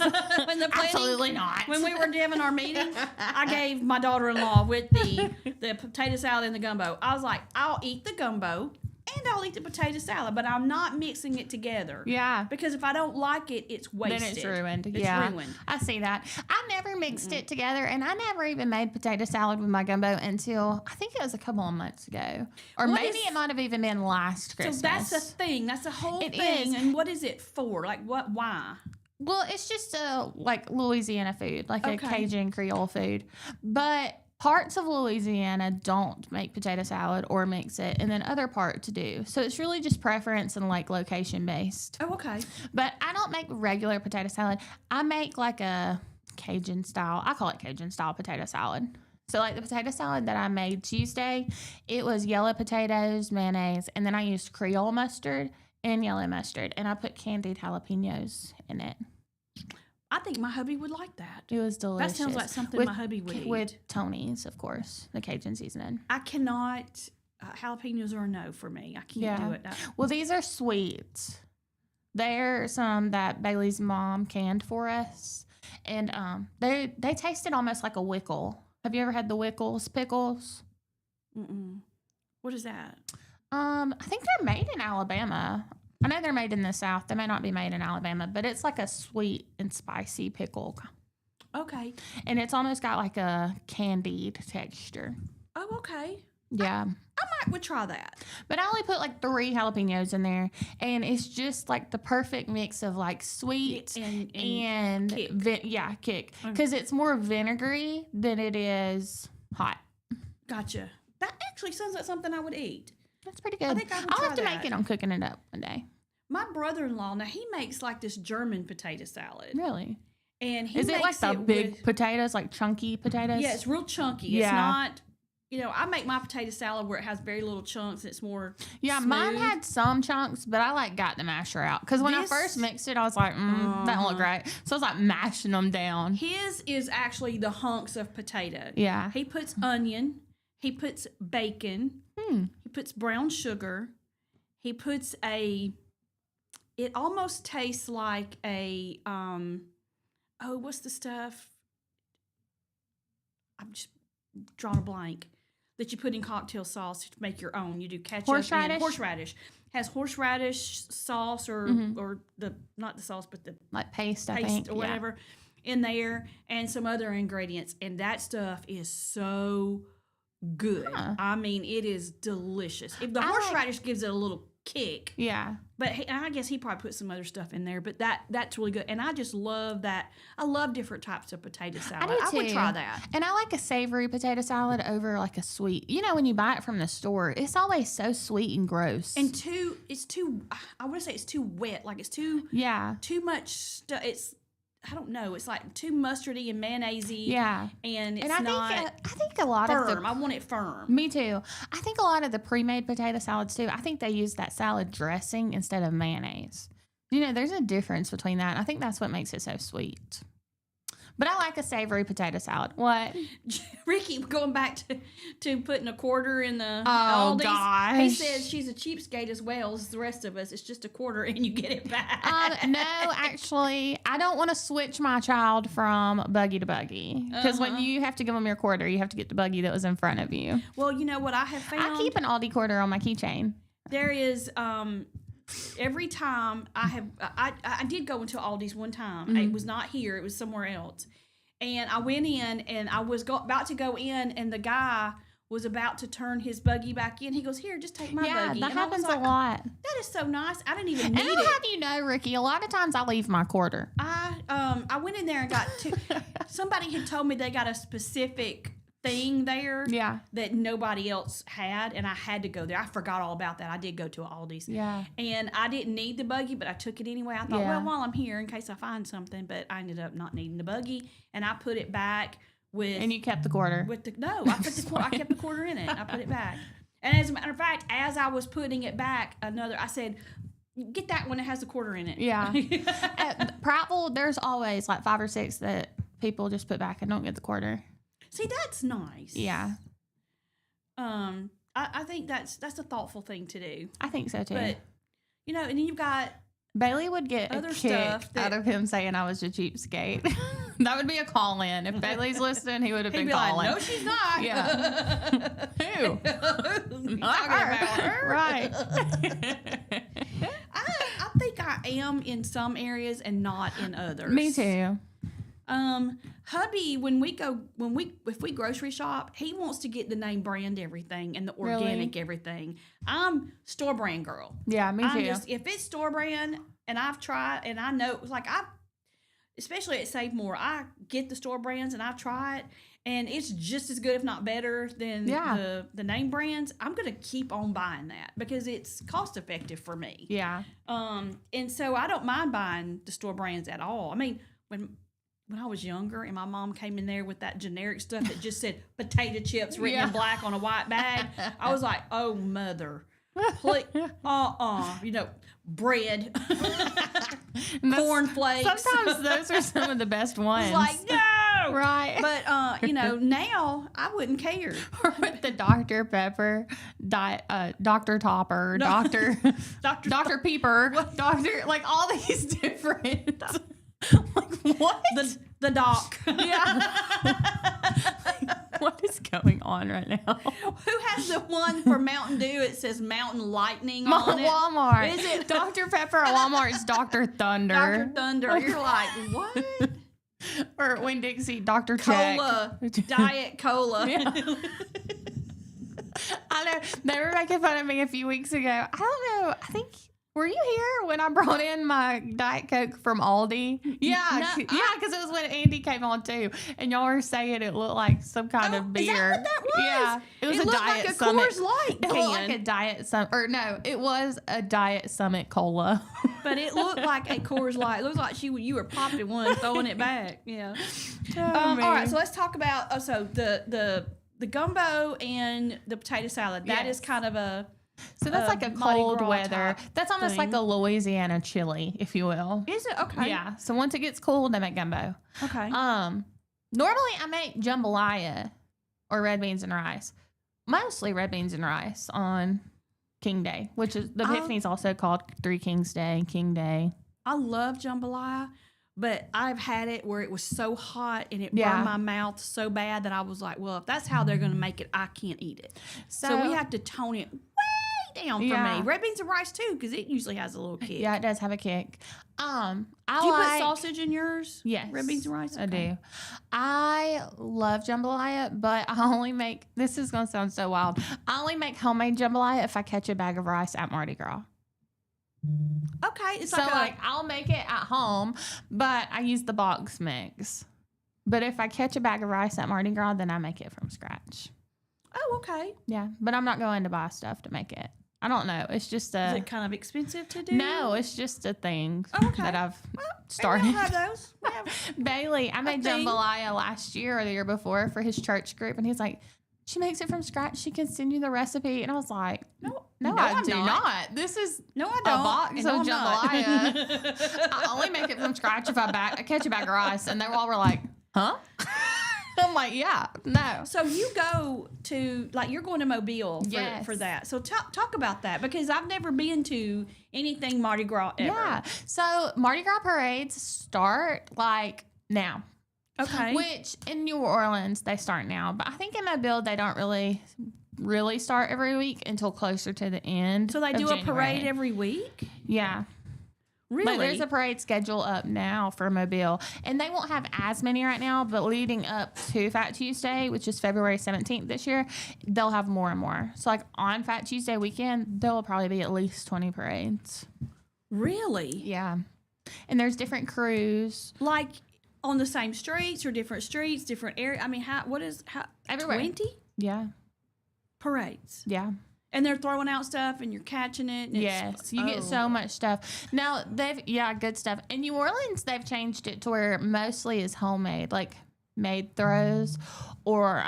when the planning, Absolutely not. When we were having our meeting, I gave my daughter-in-law with the potato salad and the gumbo. I was like, I'll eat the gumbo and I'll eat the potato salad, but I'm not mixing it together. Yeah. Because if I don't like it, it's wasted. Then it's ruined. It's yeah. ruined. I see that. I never mixed it together, and I never even made potato salad with my gumbo until I think it was a couple of months ago. Or What maybe it might have even been last Christmas. So that's the thing. That's the whole It thing. is. And what is it for? Like what? Why? Well, it's just like Louisiana food, like a Okay. Cajun Creole food. But parts of Louisiana don't make potato salad or mix it, and then other parts do. So it's really just preference and like location based. Oh, okay. But I don't make regular potato salad. I make like a Cajun style. I call it Cajun style potato salad. So like the potato salad that I made Tuesday, it was yellow potatoes, mayonnaise, and then I used Creole mustard and yellow mustard, and I put candied jalapenos in it. I think my hubby would like that. It was delicious. That sounds like something my hubby would eat. With Tony's, of course, the Cajun seasoning. I cannot. Jalapenos are a no for me. I can't do it. Well, these are sweet. They're some that Bailey's mom canned for us, and they tasted almost like a Wickle. Have you ever had the Wickles pickles? Mm-mm. What is that? I think they're made in Alabama. I know they're made in the South. They may not be made in Alabama, but it's like a sweet and spicy pickle. Okay. And it's almost got like a candied texture. Oh, okay. Yeah. I would try that. But I only put like 3 jalapenos in there, and it's just like the perfect mix of like sweet and kick. kick. Because it's more vinegary than it is hot. Gotcha. That actually sounds like something I would eat. That's pretty good. I think I would I'll try have to that. make it on Cooking It Up one day. My brother-in-law, now he makes like this German potato salad. Really? And he Is it like makes the it big with, potatoes, like chunky potatoes? Yeah, it's real chunky. Yeah. It's not, I make my potato salad where it has very little chunks. It's more Yeah, mine smooth. had some chunks, but I like got the masher out. Because when I This- first mixed it, I was like, that don't look right. So I was like mashing them down. His is actually the hunks of potato. Yeah. He puts onion. He puts bacon. He puts brown sugar. He puts it almost tastes like a, what's the stuff? I'm just drawing a blank. That you put in cocktail sauce to make your own. You do ketchup Horseradish? and horseradish. Has horseradish sauce or not the sauce, but the Like paste, I paste think. or whatever in there, and some other ingredients, and that stuff is so good. Huh. I mean, it is delicious. If the I like- horseradish gives it a little kick, Yeah. but I guess he probably put some other stuff in there. But that's really good, and I just love that. I love different types of potato salad. do I would too. try that. And I like a savory potato salad over like a sweet. You know, when you buy it from the store, it's always so sweet and gross. And it's too. I want to say it's too wet. Like it's too yeah. much stuff. I don't know. It's like too mustardy and mayonnaisey. Yeah. And it's And not I think a lot firm. of I want it firm. me too. I think a lot of the pre-made potato salads too. I think they use that salad dressing instead of mayonnaise. You know, there's a difference between that. I think that's what makes it so sweet. But I like a savory potato salad. What? Ricky, going back to putting a quarter in the Oh, Aldi's, gosh. he says she's a cheapskate as well as the rest of us. It's just a quarter and you get it back. No, actually, I don't want to switch my child from buggy to buggy. Because when you have to give them your quarter, you have to get the buggy that was in front of you. Well, you know what I have found? I keep an Aldi quarter on my keychain. There is every time I did go into Aldi's one time. It was not here, it was somewhere else. And I went in and I was about to go in and the guy was about to turn his buggy back in. He goes, "Here, just take my buggy." That And I was happens like, a lot. That is so nice. I didn't even need And I'll it. have you know, Ricky, a lot of times I leave my quarter. I went in there and got somebody had told me they got a specific thing there that nobody else had, and I had to go there. I forgot all about that. I did go to Aldi's. Yeah. And I didn't need the buggy, but I took it anyway. I thought, well, while I'm here, in case I find something, but I ended up not needing the buggy, and I put it back with. And you kept the quarter. I kept the quarter in it. I put it back. And as a matter of fact, as I was putting it back, I said, "Get that one that has the quarter in it." Yeah. At Prattville, there's always like 5 or 6 that people just put back and don't get the quarter. See, that's nice. Yeah. I think that's a thoughtful thing to do. I think so too. But and then you've got Bailey would get other a kick stuff out of him saying I was a cheapskate. That would be a call in. If Bailey's listening, he would have he'd been be like, calling. "No, she's not." Yeah. Who? You Not talking about her? Right. I think I am in some areas and not in others. Me too. Hubby, if we grocery shop, he wants to get the name brand everything and the organic everything. I'm store brand girl. Yeah, me too. If it's store brand and I've tried and I know, like especially at Save More, I get the store brands and I try it and it's just as good, if not better, than the name brands. I'm gonna keep on buying that because it's cost effective for me. Yeah. And so I don't mind buying the store brands at all. I mean, when I was younger and my mom came in there with that generic stuff that just said potato chips written in black on a white bag, I was like, "Oh, mother, please, bread, cornflakes." Sometimes those are some of the best ones. Like, no, right? But now I wouldn't care. Or with the Dr. Pepper, Dr. Topper, Dr. Peeper, Dr. like all these different. Like what? The doc. Yeah. What is going on right now? Who has the one for Mountain Dew? It says Mountain Lightning on it. Walmart. Is it Dr. Pepper at Walmart? It's Dr. Thunder. Dr. Thunder. You're like, what? Or when Dixie, Dr. Cola. Diet Cola. Yeah. I know. They were making fun of me a few weeks ago. I don't know. I think. Were you here when I brought in my Diet Coke from Aldi? Yeah, because it was when Andy came on too, and y'all were saying it looked like some kind of beer. Is that what that was? Yeah, it was a looked Diet like a Summit. Coors Light It looked like can. a Diet Summit, or no, it was a Diet Summit Cola. But it looked like a Coors Light. It looked like you were popping one and throwing it back. Yeah. All right, so let's talk about the gumbo and the potato salad. That is kind of a. So that's like a Mardi cold Gras weather. type That's almost thing. like a Louisiana chili, if you will. Is it? Okay. Yeah. So once it gets cold, they make gumbo. Okay. Normally I make jambalaya or red beans and rice. Mostly red beans and rice on King Day, which is the Epiphany is also called Three Kings Day, King Day. I love jambalaya, but I've had it where it was so hot and it burned my mouth so bad that I was like, well, if that's how they're going to make it, I can't eat it. So we have to tone it way down for me. Red beans and rice too, because it usually has a little kick. Yeah, it does have a kick. Do you put sausage in yours? Yes. Red beans and rice? I do. I love jambalaya, but I only make, this is going to sound so wild, I only make homemade jambalaya if I catch a bag of rice at Mardi Gras. Okay. It's So like I'll make it at home, but I use the box mix. But if I catch a bag of rice at Mardi Gras, then I make it from scratch. Oh, okay. Yeah, but I'm not going to buy stuff to make it. I don't know. It's just Is it kind of expensive to do? No, it's just a thing that I've started. We have those. We have Bailey, I made thing. jambalaya last year or the year before for his church group, and he's like, she makes it from scratch. She can send you the recipe. And I was like, no, I do not. This is No, I a don't. box No, of I'm not. jambalaya. I only make it from scratch if I catch a bag of rice. And they all were like, huh? huh? I'm like, yeah, no. So you go to, like, you're going to Mobile Yes. for that. So talk about that, because I've never been to anything Mardi Gras ever. Yeah. So Mardi Gras parades start like now. Okay. Which in New Orleans they start now, but I think in Mobile they don't really start every week until closer to the end. So they of do a January. parade every week? Yeah. Really? But there's a parade schedule up now for Mobile, and they won't have as many right now, but leading up to Fat Tuesday, which is February 17th this year, they'll have more and more. So like on Fat Tuesday weekend, there will probably be at least 20 parades. Really? Yeah. And there's different crews. Like on the same streets or different streets, different area? I mean, how Everywhere. 20 Yeah. parades? Yeah. And they're throwing out stuff and you're catching it. And Yes, you get so much stuff. Now, good stuff. In New Orleans, they've changed it to where mostly is homemade, like made throws or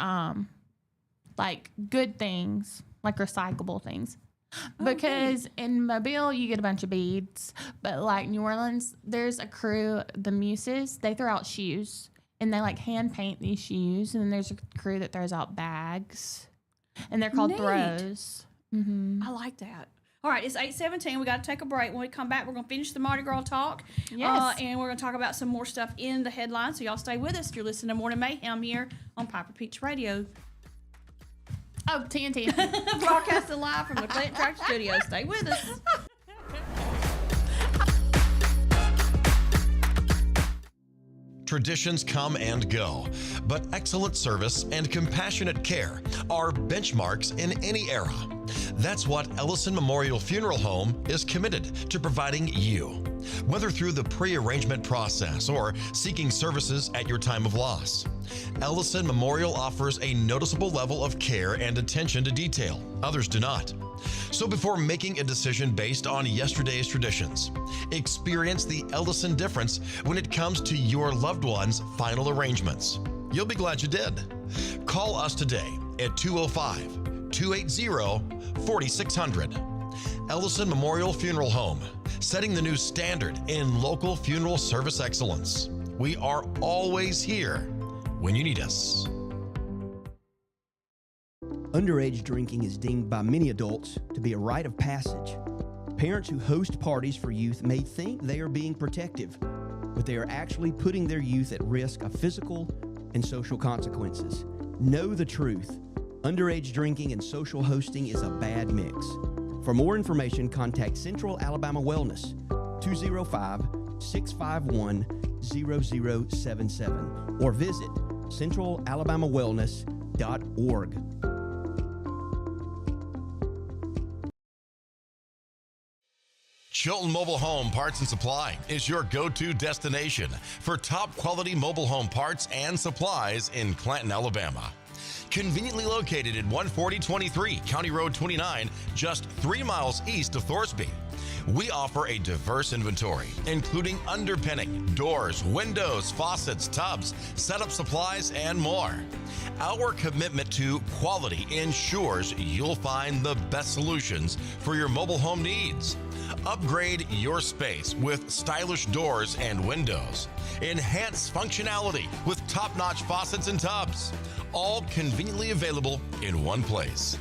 like good things, like recyclable things. Because in Mobile, you get a bunch of beads. But like New Orleans, there's a crew, the Muses, they throw out shoes. And they like hand paint these shoes. And then there's a crew that throws out bags. And they're called Neat. throws. Mm-hmm. I like that. All right, it's 8:17. We got to take a break. When we come back, we're going to finish the Mardi Gras talk. Yes. And we're going to talk about some more stuff in the headlines. So y'all stay with us. You're listening to Morning Mayhem here on Piper Peach Radio. Oh, TNT. Broadcasting live from the Clinton Track Studio. Stay with us. Traditions come and go, but excellent service and compassionate care are benchmarks in any era. That's what Ellison Memorial Funeral Home is committed to providing you, whether through the pre-arrangement process or seeking services at your time of loss. Ellison Memorial offers a noticeable level of care and attention to detail. Others do not. So before making a decision based on yesterday's traditions, experience the Ellison difference when it comes to your loved one's final arrangements. You'll be glad you did. Call us today at 205-280-4600. Ellison Memorial Funeral Home, setting the new standard in local funeral service excellence. We are always here when you need us. Underage drinking is deemed by many adults to be a rite of passage. Parents who host parties for youth may think they are being protective, but they are actually putting their youth at risk of physical and social consequences. Know the truth. Underage drinking and social hosting is a bad mix. For more information, contact Central Alabama Wellness, 205-651-0077, or visit centralalabamawellness.org. Chilton Mobile Home Parts and Supply is your go-to destination for top quality mobile home parts and supplies in Clanton, Alabama. Conveniently located at 14023 County Road 29, just 3 miles east of Thorsby. We offer a diverse inventory, including underpinning, doors, windows, faucets, tubs, setup supplies, and more. Our commitment to quality ensures you'll find the best solutions for your mobile home needs. Upgrade your space with stylish doors and windows. Enhance functionality with top-notch faucets and tubs. All conveniently available in one place.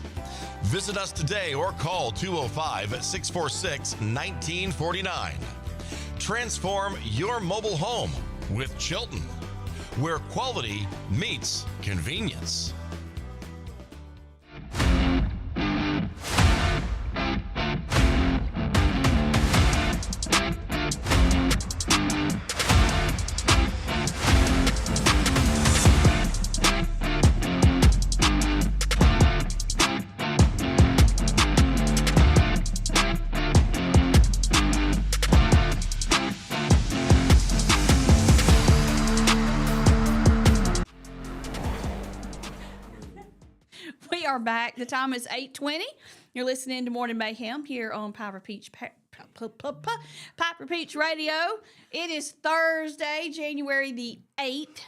Visit us today or call 205-646-1949. Transform your mobile home with Chilton, where quality meets convenience. We are back. The time is 8:20. You're listening to Morning Mayhem here on Piper Peach Radio. It is Thursday, January the 8th.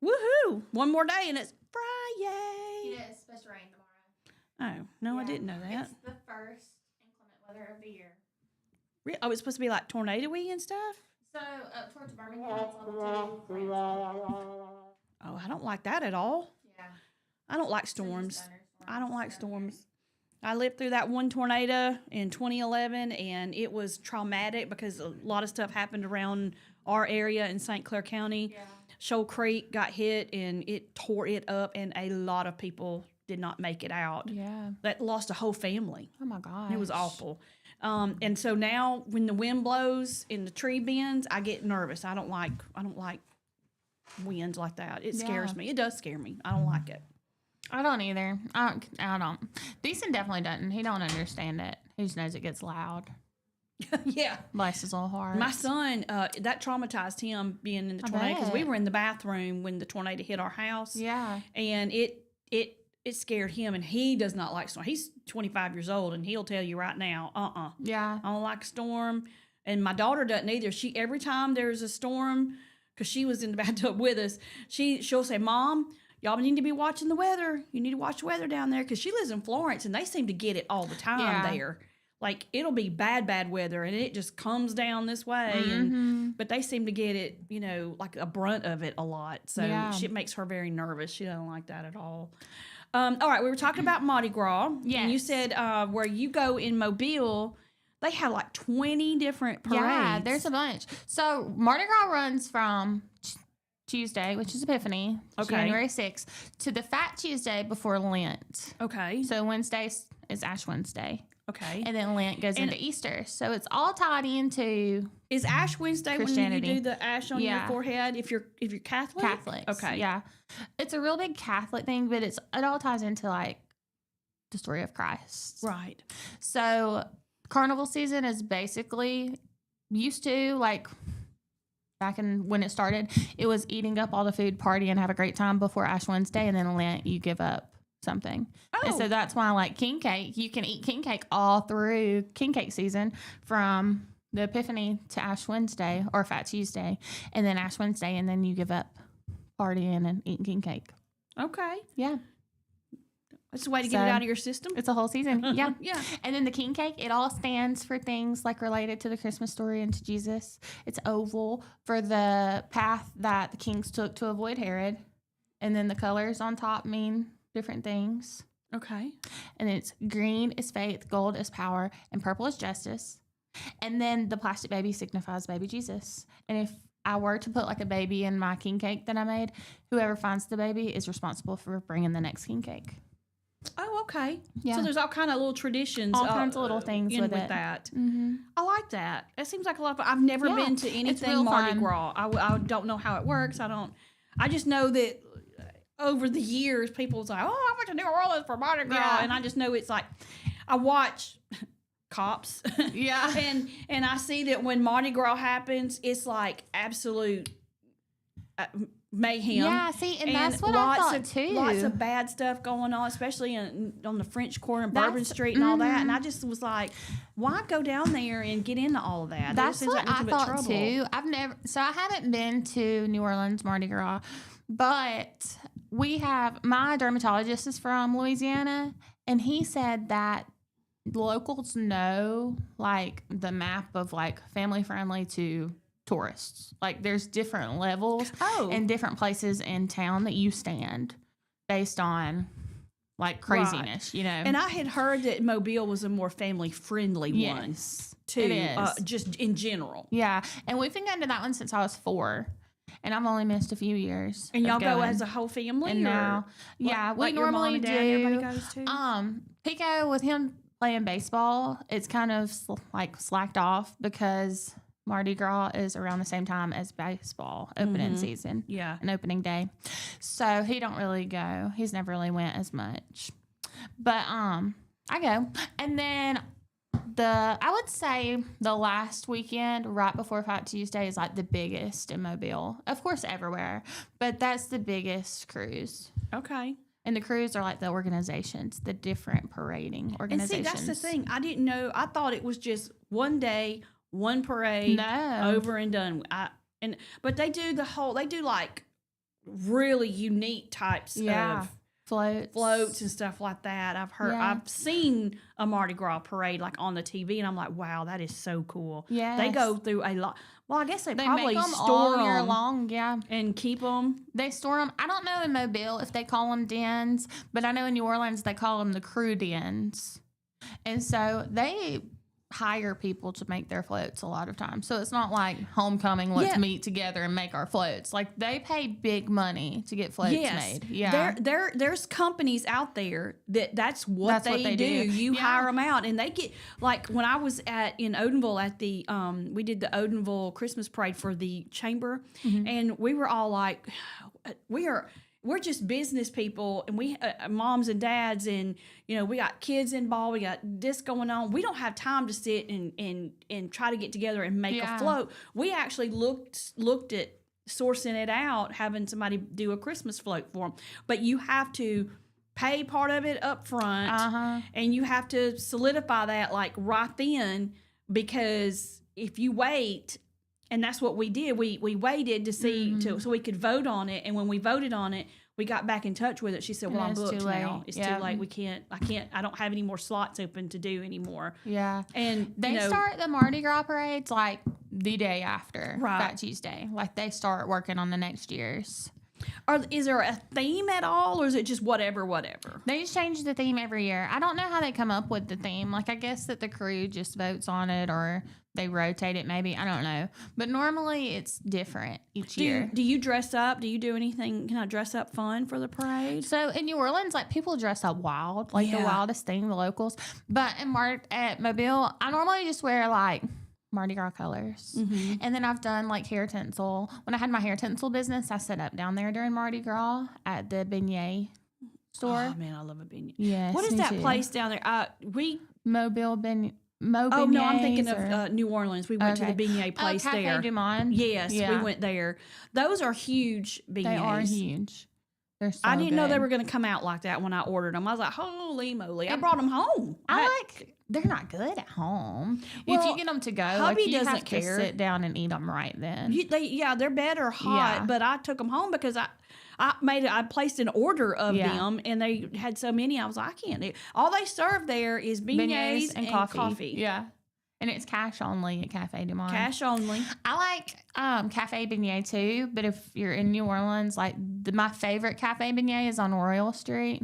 Woohoo! One more day and it's Friday. Yeah, it's supposed to rain tomorrow. Oh, no, I didn't know that. It's the first inclement weather of the year. Oh, it's supposed to be like tornado-y and stuff? So up towards Birmingham, it's level 2. Oh, I don't like that at all. Yeah. I don't like storms. I don't like storms. I lived through that one tornado in 2011, and it was traumatic because a lot of stuff happened around our area in St. Clair County. Yeah. Shoal Creek got hit, and it tore it up, and a lot of people did not make it out. Yeah. That lost a whole family. Oh my gosh. It was awful. And so now when the wind blows and the tree bends, I get nervous. I don't like winds like that. It scares me. It does scare me. I don't like it. I don't either. I don't. Deason definitely doesn't. He don't understand it. He just knows it gets loud. Yeah. Bless his little heart. My son, that traumatized him being in the tornado because we bet. were in the bathroom when the tornado hit our house. Yeah. And it scared him, and he does not like storm. He's 25 years old, and he'll tell you right now, Yeah. I don't like a storm. And my daughter doesn't either. She every time there's a storm, because she was in the bathtub with us, she'll say, Mom, y'all need to be watching the weather. You need to watch the weather down there, because she lives in Florence, and they seem to get it all the time there. Like, it'll be bad weather, and it just comes down this way. But they seem to get it, like a brunt of it a lot. So it makes her very nervous. She doesn't like that at all. All right, we were talking about Mardi Gras. Yes. And you said where you go in Mobile, they have like 20 different parades. Yeah, there's a bunch. So Mardi Gras runs from Tuesday, which is Epiphany, January 6th, to the Fat Tuesday before Lent. Okay. So Wednesday is Ash Wednesday. Okay. And then Lent goes into Easter. So it's all tied into Is Ash Wednesday when Christianity. you do the ash on your forehead if you're Catholic? Catholics. Okay. Yeah. It's a real big Catholic thing, but it all ties into like the story of Christ. Right. So carnival season is basically used to like back in when it started, it was eating up all the food, party, and have a great time before Ash Wednesday, and then Lent you give up something. And so that's why like king cake, you can eat king cake all through king cake season from the Epiphany to Ash Wednesday or Fat Tuesday, and then Ash Wednesday, and then you give up partying and eating king cake. Okay. Yeah. That's a way to get it out of your system. It's a whole season. Yeah. Yeah. And then the king cake, it all stands for things like related to the Christmas story and to Jesus. It's oval for the path that the kings took to avoid Herod. And then the colors on top mean different things. Okay. And it's green is faith, gold is power, and purple is justice. And then the plastic baby signifies baby Jesus. And if I were to put like a baby in my king cake that I made, whoever finds the baby is responsible for bringing the next king cake. Oh, okay. Yeah. So there's all kind of little traditions. All kinds of little things in with with it. that. Mm-hmm. I like that. It seems like a lot of fun. I've never Yeah, been to it's anything real Mardi fun. Gras. I don't know how it works. I just know that over the years, people say, oh, I went to New Orleans for Mardi Gras. Yeah. And I just know it's like, I watch Cops. Yeah. and I see that when Mardi Gras happens, it's like absolute mayhem. Yeah, see, and that's what I thought too. Lots of bad stuff going on, especially on the French Quarter and Bourbon That's- Street and all that. And I just was like, why go down there and get into all of that? That's seems what like I nothing but thought trouble. too. I haven't been to New Orleans Mardi Gras, but my dermatologist is from Louisiana, and he said that locals know like the map of like family friendly to tourists. Like there's different levels and different places in town that you stand based on like craziness, you know. And I had heard that Mobile was a more family friendly one too, it is. just in general. Yeah, and we've been going to that one since I was 4, and I've only missed a few years. And y'all of go going. as a whole family? And or now, yeah, we like your mom normally and do. dad and everybody goes too? Pico with him playing baseball, it's kind of like slacked off because Mardi Gras is around the same time as baseball opening season. Yeah. And opening day. So he don't really go. He's never really went as much. But I go. And then I would say the last weekend right before Fat Tuesday is like the biggest in Mobile. Of course everywhere, but that's the biggest cruise. Okay. And the crews are like the organizations, the different parading organizations. And see, that's the thing. I didn't know. I thought it was just one day, one parade, over and done. But they do like really unique types of floats and stuff like that. I've seen a Mardi Gras parade like on the TV, and I'm like, wow, that is so cool. Yeah, they go through a lot. Well, I guess they probably make them store all year them long, yeah, and keep them. They store them. I don't know in Mobile if they call them dens, but I know in New Orleans they call them the crew dens, and so they hire people to make their floats a lot of times. So it's not like homecoming, let's meet together and make our floats. Like they pay big money to get floats made. Yeah. There's companies out there that's what they do. You hire them out, and they get, like when I was in Odenville at the we did the Odenville Christmas parade for the chamber, and we were all like, we're just business people, and we moms and dads, and we got kids involved, we got this going on. We don't have time to sit and try to get together and make a float. We actually looked at sourcing it out, having somebody do a Christmas float for them. But you have to pay part of it up front, and you have to solidify that like right then, because if you wait. And that's what we did. We waited to see so we could vote on it. And when we voted on it, we got back in touch with it. She said, "Well, I'm booked now. It's too late. I don't have any more slots open to do anymore." Yeah. And they start the Mardi Gras parades like the day after that Tuesday. Like they start working on the next year's. Is there a theme at all, or is it just whatever? They just change the theme every year. I don't know how they come up with the theme. Like I guess that the crew just votes on it, or they rotate it maybe. I don't know. But normally it's different each year. Do you dress up? Do you do anything? Can I dress up fun for the parade? So in New Orleans, like people dress up wild, like the wildest thing, the locals. But at Mobile, I normally just wear like Mardi Gras colors. And then I've done like hair tinsel. When I had my hair tinsel business, I set up down there during Mardi Gras at the beignet store. Oh man, I love a beignet. Yes, what is that place down there? Mobile beignet. Oh no, I'm thinking of New Orleans. We went to the beignet place Cafe there. Du Monde. Yes, we went there. Those are huge beignets. They are huge. They're so I didn't know they were going to come out like that when I ordered them. I was like, holy moly! I brought them home. They're not good at home. Well, if you get them to go, hubby you doesn't have care. to sit down and eat them right then. They're better hot. But I took them home because I placed an order of them, and they had so many. I was like, I can't do it. All they serve there is beignets and coffee. Yeah. And it's cash only at Cafe Du Monde. Cash only. I like Cafe Beignet too, but if you're in New Orleans, like my favorite Cafe Beignet is on Royale Street,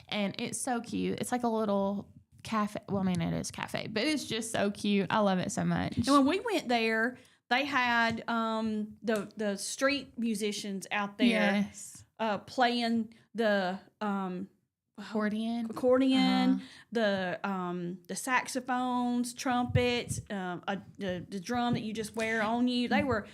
and it's so cute. It's like a little cafe. Well, I mean, it is cafe, but it's just so cute. I love it so much. And when we went there, they had the street musicians out there playing the accordion, the saxophones, trumpets, the drum that you just wear on you. They were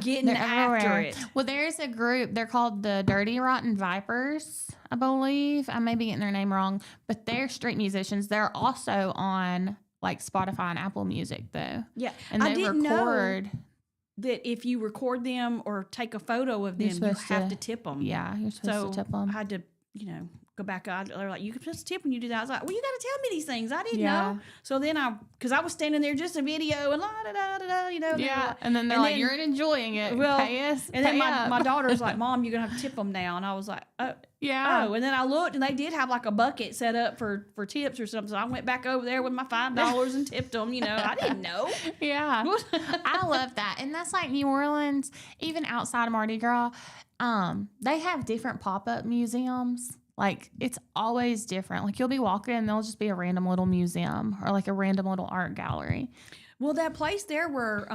getting after it. Well, there's a group. They're called the Dirty Rotten Vipers, I believe. I may be getting their name wrong, but they're street musicians. They're also on like Spotify and Apple Music though. Yeah, and they record. That if you record them or take a photo of them, you have to tip them. Yeah, you're supposed to tip them. I had to, go back. They're like, you can just tip when you do that. I was like, well, you got to tell me these things. I didn't know. So then because I was standing there just a video and Yeah, and then they're like, you're enjoying it. Well, pay us. And then my daughter's like, Mom, you're gonna have to tip them now. And I was like, oh. Yeah. Oh, and then I looked, and they did have like a bucket set up for tips or something. So I went back over there with my $5 and tipped them. I didn't know. Yeah, I love that, and that's like New Orleans. Even outside of Mardi Gras, they have different pop-up museums. Like it's always different. Like you'll be walking, and there'll just be a random little museum or like a random little art gallery. Well, that place there where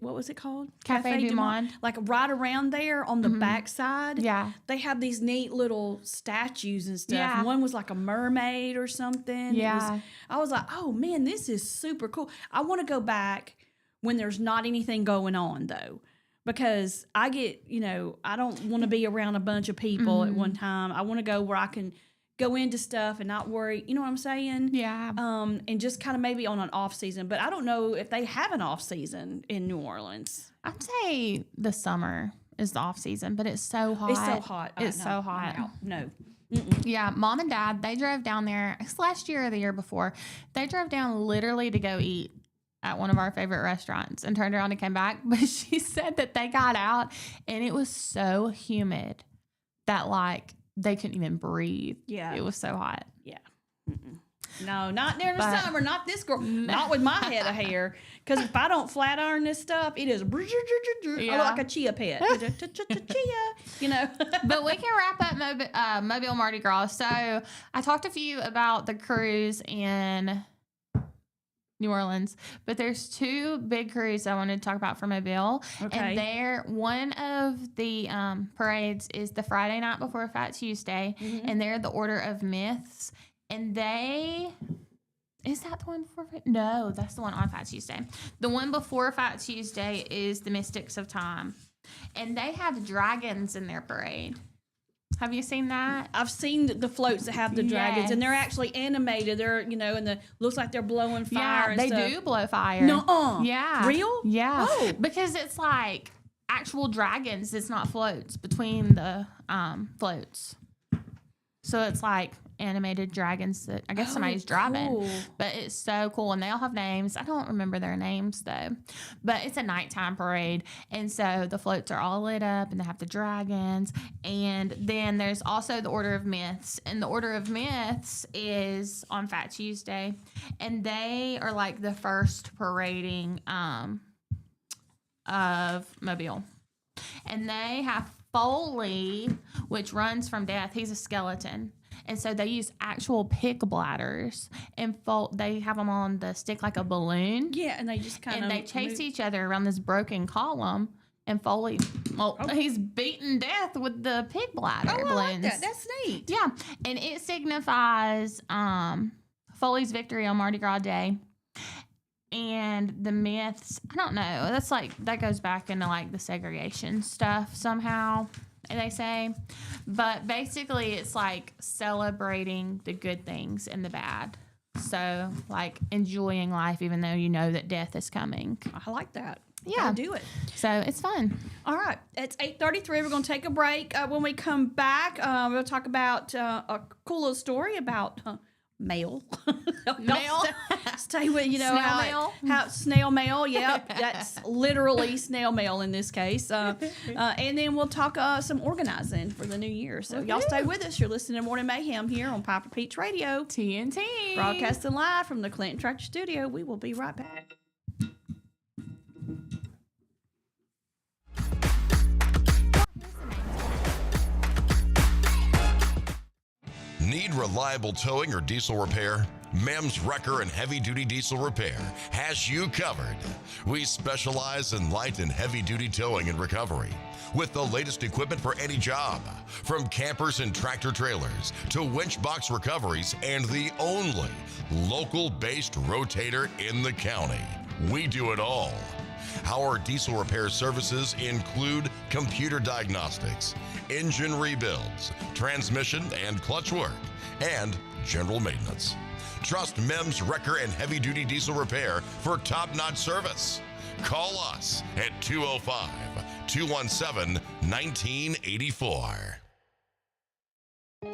what was it called? Cafe Du Monde. Like right around there on the backside. Yeah. They have these neat little statues and stuff. Yeah. One was like a mermaid or something. Yeah. I was like, oh man, this is super cool. I want to go back when there's not anything going on though. Because I get, I don't want to be around a bunch of people at one time. I want to go where I can go into stuff and not worry. You know what I'm saying? Yeah. And just kind of maybe on an off season. But I don't know if they have an off season in New Orleans. I'd say the summer is the off season, but it's so hot. It's so hot. It's so hot. No. Yeah, Mom and Dad, they drove down there. It's last year or the year before. They drove down literally to go eat at one of our favorite restaurants and turned around and came back. But she said that they got out and it was so humid that like they couldn't even breathe. Yeah. It was so hot. Yeah. No, not during the summer. Not this girl. Not with my head of hair. Because if I don't flat iron this stuff, it is like a chia pet. Chia, you know. But we can wrap up Mobile Mardi Gras. So I talked to you about the cruise in New Orleans, but there's two big cruises I wanted to talk about for Mobile. Okay. And one of the parades is the Friday night before Fat Tuesday, and they're the Order of Myths. And is that the one before? No, that's the one on Fat Tuesday. The one before Fat Tuesday is the Mystics of Time. And they have dragons in their parade. Have you seen that? I've seen the floats that have the dragons, and they're actually animated. They're, and looks like they're blowing fire. Yeah, they stuff. do blow fire. No, yeah, real? Yeah, oh. Because it's like actual dragons. It's not floats between the floats. So it's like animated dragons that I guess somebody's driving. Cool. But it's so cool, and they all have names. I don't remember their names though. But it's a nighttime parade, and so the floats are all lit up, and they have the dragons. And then there's also the Order of Myths, and the Order of Myths is on Fat Tuesday, and they are like the first parading of Mobile, and they have Foley, which runs from death. He's a skeleton. And so they use actual pig bladders and they have them on the stick like a balloon. Yeah, and they just kind of... And they chase each other around this broken column. And Foley, he's beating death with the pig bladder balloons. I like that. That's neat. Yeah, and it signifies Foley's victory on Mardi Gras Day. And the myths, I don't know. That's like, that goes back into like the segregation stuff somehow, they say. But basically, it's like celebrating the good things and the bad. So, like enjoying life, even though you know that death is coming. I like that. Yeah. Gotta do it. So, it's fun. All right. It's 8:33. We're going to take a break. When we come back, we'll talk about a cool little story about mail. Mail? Stay with, Snail mail? How snail mail. Yep. That's literally snail mail in this case. And then we'll talk some organizing for the new year. So y'all stay with us. You're listening to Morning Mayhem here on Piper Peach Radio. TNT. Broadcasting live from the Clinton Tractor Studio. We will be right back. Need reliable towing or diesel repair? MEMS Wrecker and Heavy Duty Diesel Repair has you covered. We specialize in light and heavy duty towing and recovery with the latest equipment for any job, from campers and tractor trailers to winch box recoveries, and the only local-based rotator in the county. We do it all. Our diesel repair services include computer diagnostics, engine rebuilds, transmission and clutch work, and general maintenance. Trust MEMS Wrecker and Heavy Duty Diesel Repair for top-notch service. Call us at 205-217-1984.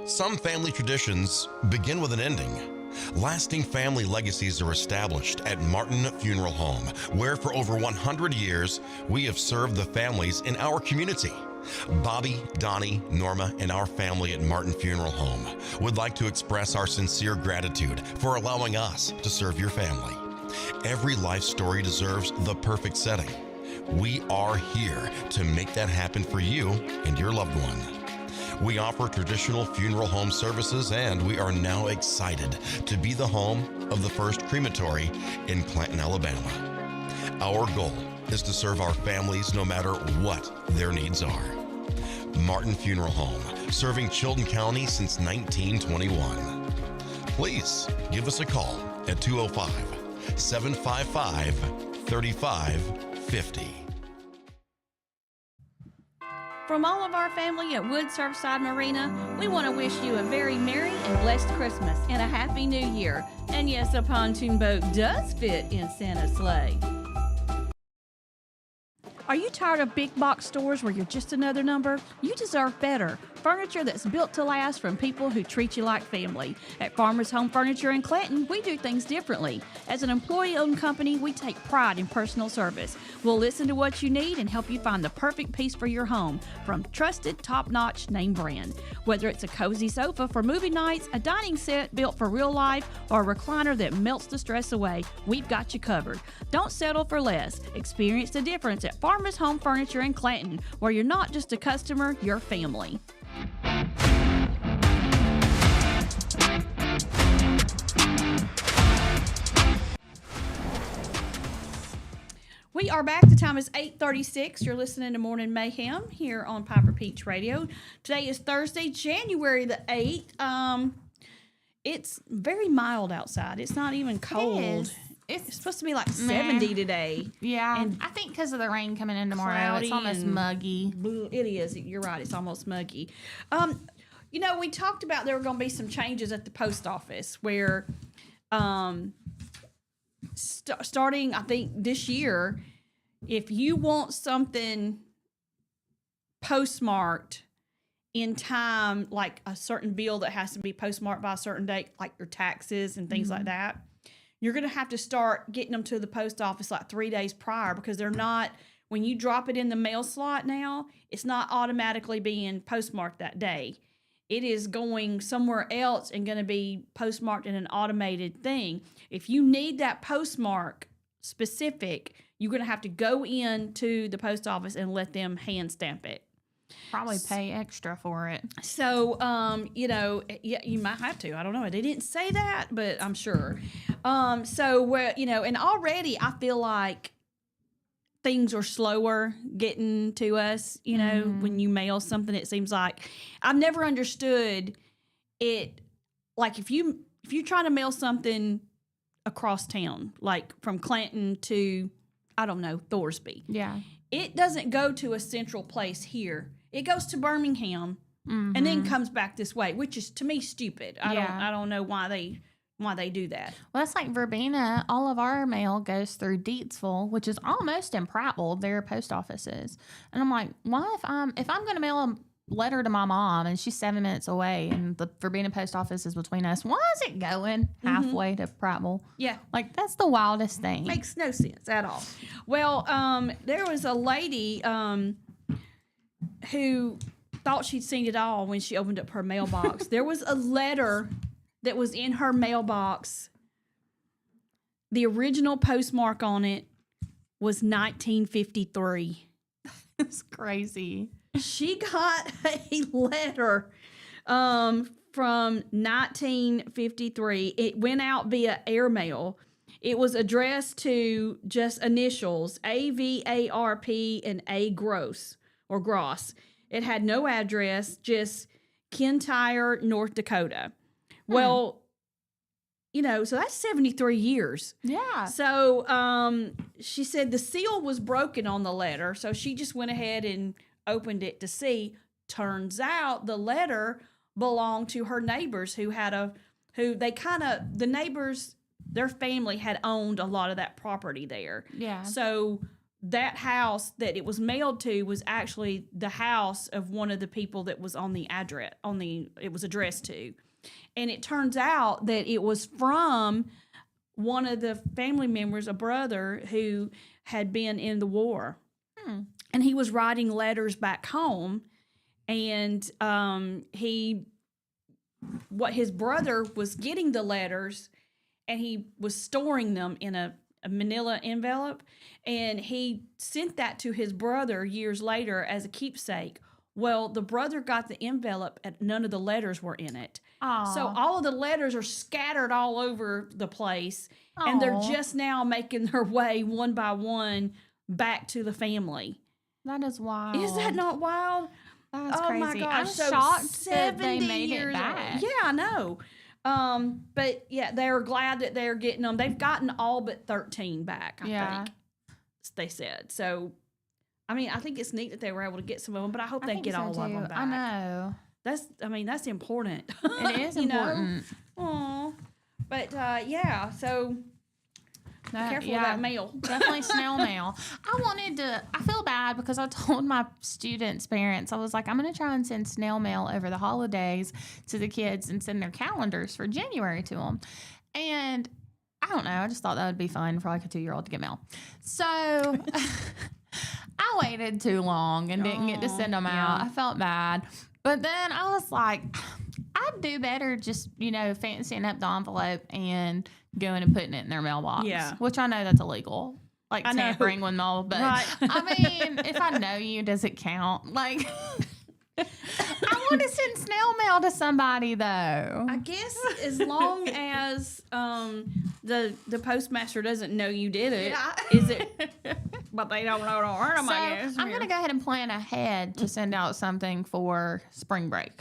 Some family traditions begin with an ending. Lasting family legacies are established at Martin Funeral Home, where for over 100 years, we have served the families in our community. Bobby, Donnie, Norma, and our family at Martin Funeral Home would like to express our sincere gratitude for allowing us to serve your family. Every life story deserves the perfect setting. We are here to make that happen for you and your loved one. We offer traditional funeral home services, and we are now excited to be the home of the first crematory in Clanton, Alabama. Our goal is to serve our families no matter what their needs are. Martin Funeral Home, serving Chilton County since 1921. Please give us a call at 205-755-3550. From all of our family at Wood Surfside Marina, we want to wish you a very merry and blessed Christmas and a happy new year. And yes, a pontoon boat does fit in Santa's sleigh. Are you tired of big box stores where you're just another number? You deserve better. Furniture that's built to last from people who treat you like family. At Farmers Home Furniture in Clanton, we do things differently. As an employee-owned company, we take pride in personal service. We'll listen to what you need and help you find the perfect piece for your home from trusted, top-notch name brand. Whether it's a cozy sofa for movie nights, a dining set built for real life, or a recliner that melts the stress away, we've got you covered. Don't settle for less. Experience the difference at Farmers Home Furniture in Clanton, where you're not just a customer, you're family. We are back. The time is 8:36. You're listening to Morning Mayhem here on Piper Peach Radio. Today is Thursday, January the 8th. It's very mild outside. It's not even cold. It's supposed to be like 70 today. Yeah, and I think because of the rain coming in tomorrow, it's almost muggy. It is. You're right. It's almost muggy. You know, we talked about there were going to be some changes at the post office where, starting I think this year, if you want something postmarked in time, like a certain bill that has to be postmarked by a certain date, like your taxes and things like that, you're going to have to start getting them to the post office like 3 days prior, because they're not, when you drop it in the mail slot now, it's not automatically being postmarked that day. It is going somewhere else and going to be postmarked in an automated thing. If you need that postmark specific, you're going to have to go into the post office and let them hand stamp it. Probably pay extra for it. So, you know, yeah, you might have to. I don't know. They didn't say that, but I'm sure. So, you know, and already I feel like things are slower getting to us, you know, when you mail something. It seems like I've never understood it. Like if you're trying to mail something across town, like from Clanton to, I don't know, Thorsby. Yeah. It doesn't go to a central place here. It goes to Birmingham and then comes back this way, which is to me stupid. I don't know why they do that. Well, that's like Verbena. All of our mail goes through Deatsville, which is almost in Prattville. Their post offices, and I'm like, why if I'm going to mail a letter to my mom and she's 7 minutes away, and the Verbena post office is between us, why is it going halfway to Prattville? Yeah, like that's the wildest thing. Makes no sense at all. Well, there was a lady who thought she'd seen it all when she opened up her mailbox. There was a letter that was in her mailbox. The original postmark on it was 1953. It's crazy. She got a letter from 1953. It went out via airmail. It was addressed to just initials, AVARP and A Gross or Gross. It had no address, just Kintyre, North Dakota. Well, you know, so that's 73 years. Yeah. So she said the seal was broken on the letter, so she just went ahead and opened it to see. Turns out the letter belonged to her neighbors the neighbors, their family had owned a lot of that property there. Yeah. So that house that it was mailed to was actually the house of one of the people that was on the address, it was addressed to. And it turns out that it was from one of the family members, a brother who had been in the war. And he was writing letters back home. And his brother was getting the letters, and he was storing them in a manila envelope. And he sent that to his brother years later as a keepsake. Well, the brother got the envelope and none of the letters were in it. Aww. So all of the letters are scattered all over the place. Aww. And they're just now making their way one by one back to the family. That is wild. Is that not wild? That's crazy. My gosh. I'm so shocked that they made years it back. Yeah, I know. But yeah, they're glad that they're getting them. They've gotten all but 13 back, I think. They said. So, I mean, I think it's neat that they were able to get some of them, but I hope they get all of them back. I know. That's important. It is important. Aw. But, yeah, so Careful with that mail. Definitely snail mail. I feel bad because I told my students' parents, I was like, I'm going to try and send snail mail over the holidays to the kids and send their calendars for January to them. And I don't know. I just thought that would be fun for like a 2-year-old to get mail. So I waited too long and didn't get to send them out. I felt bad. But then I was like, I'd do better just, fancying up the envelope and going and putting it in their mailbox. Yeah. Which I know that's illegal. Like tampering with mail. But Right. I mean, if I know you, does it count? Like, I want to send snail mail to somebody, though. I guess as long as the postmaster doesn't know you did it, is it? But they don't know to hurt them, I guess. I'm going to go ahead and plan ahead to send out something for spring break.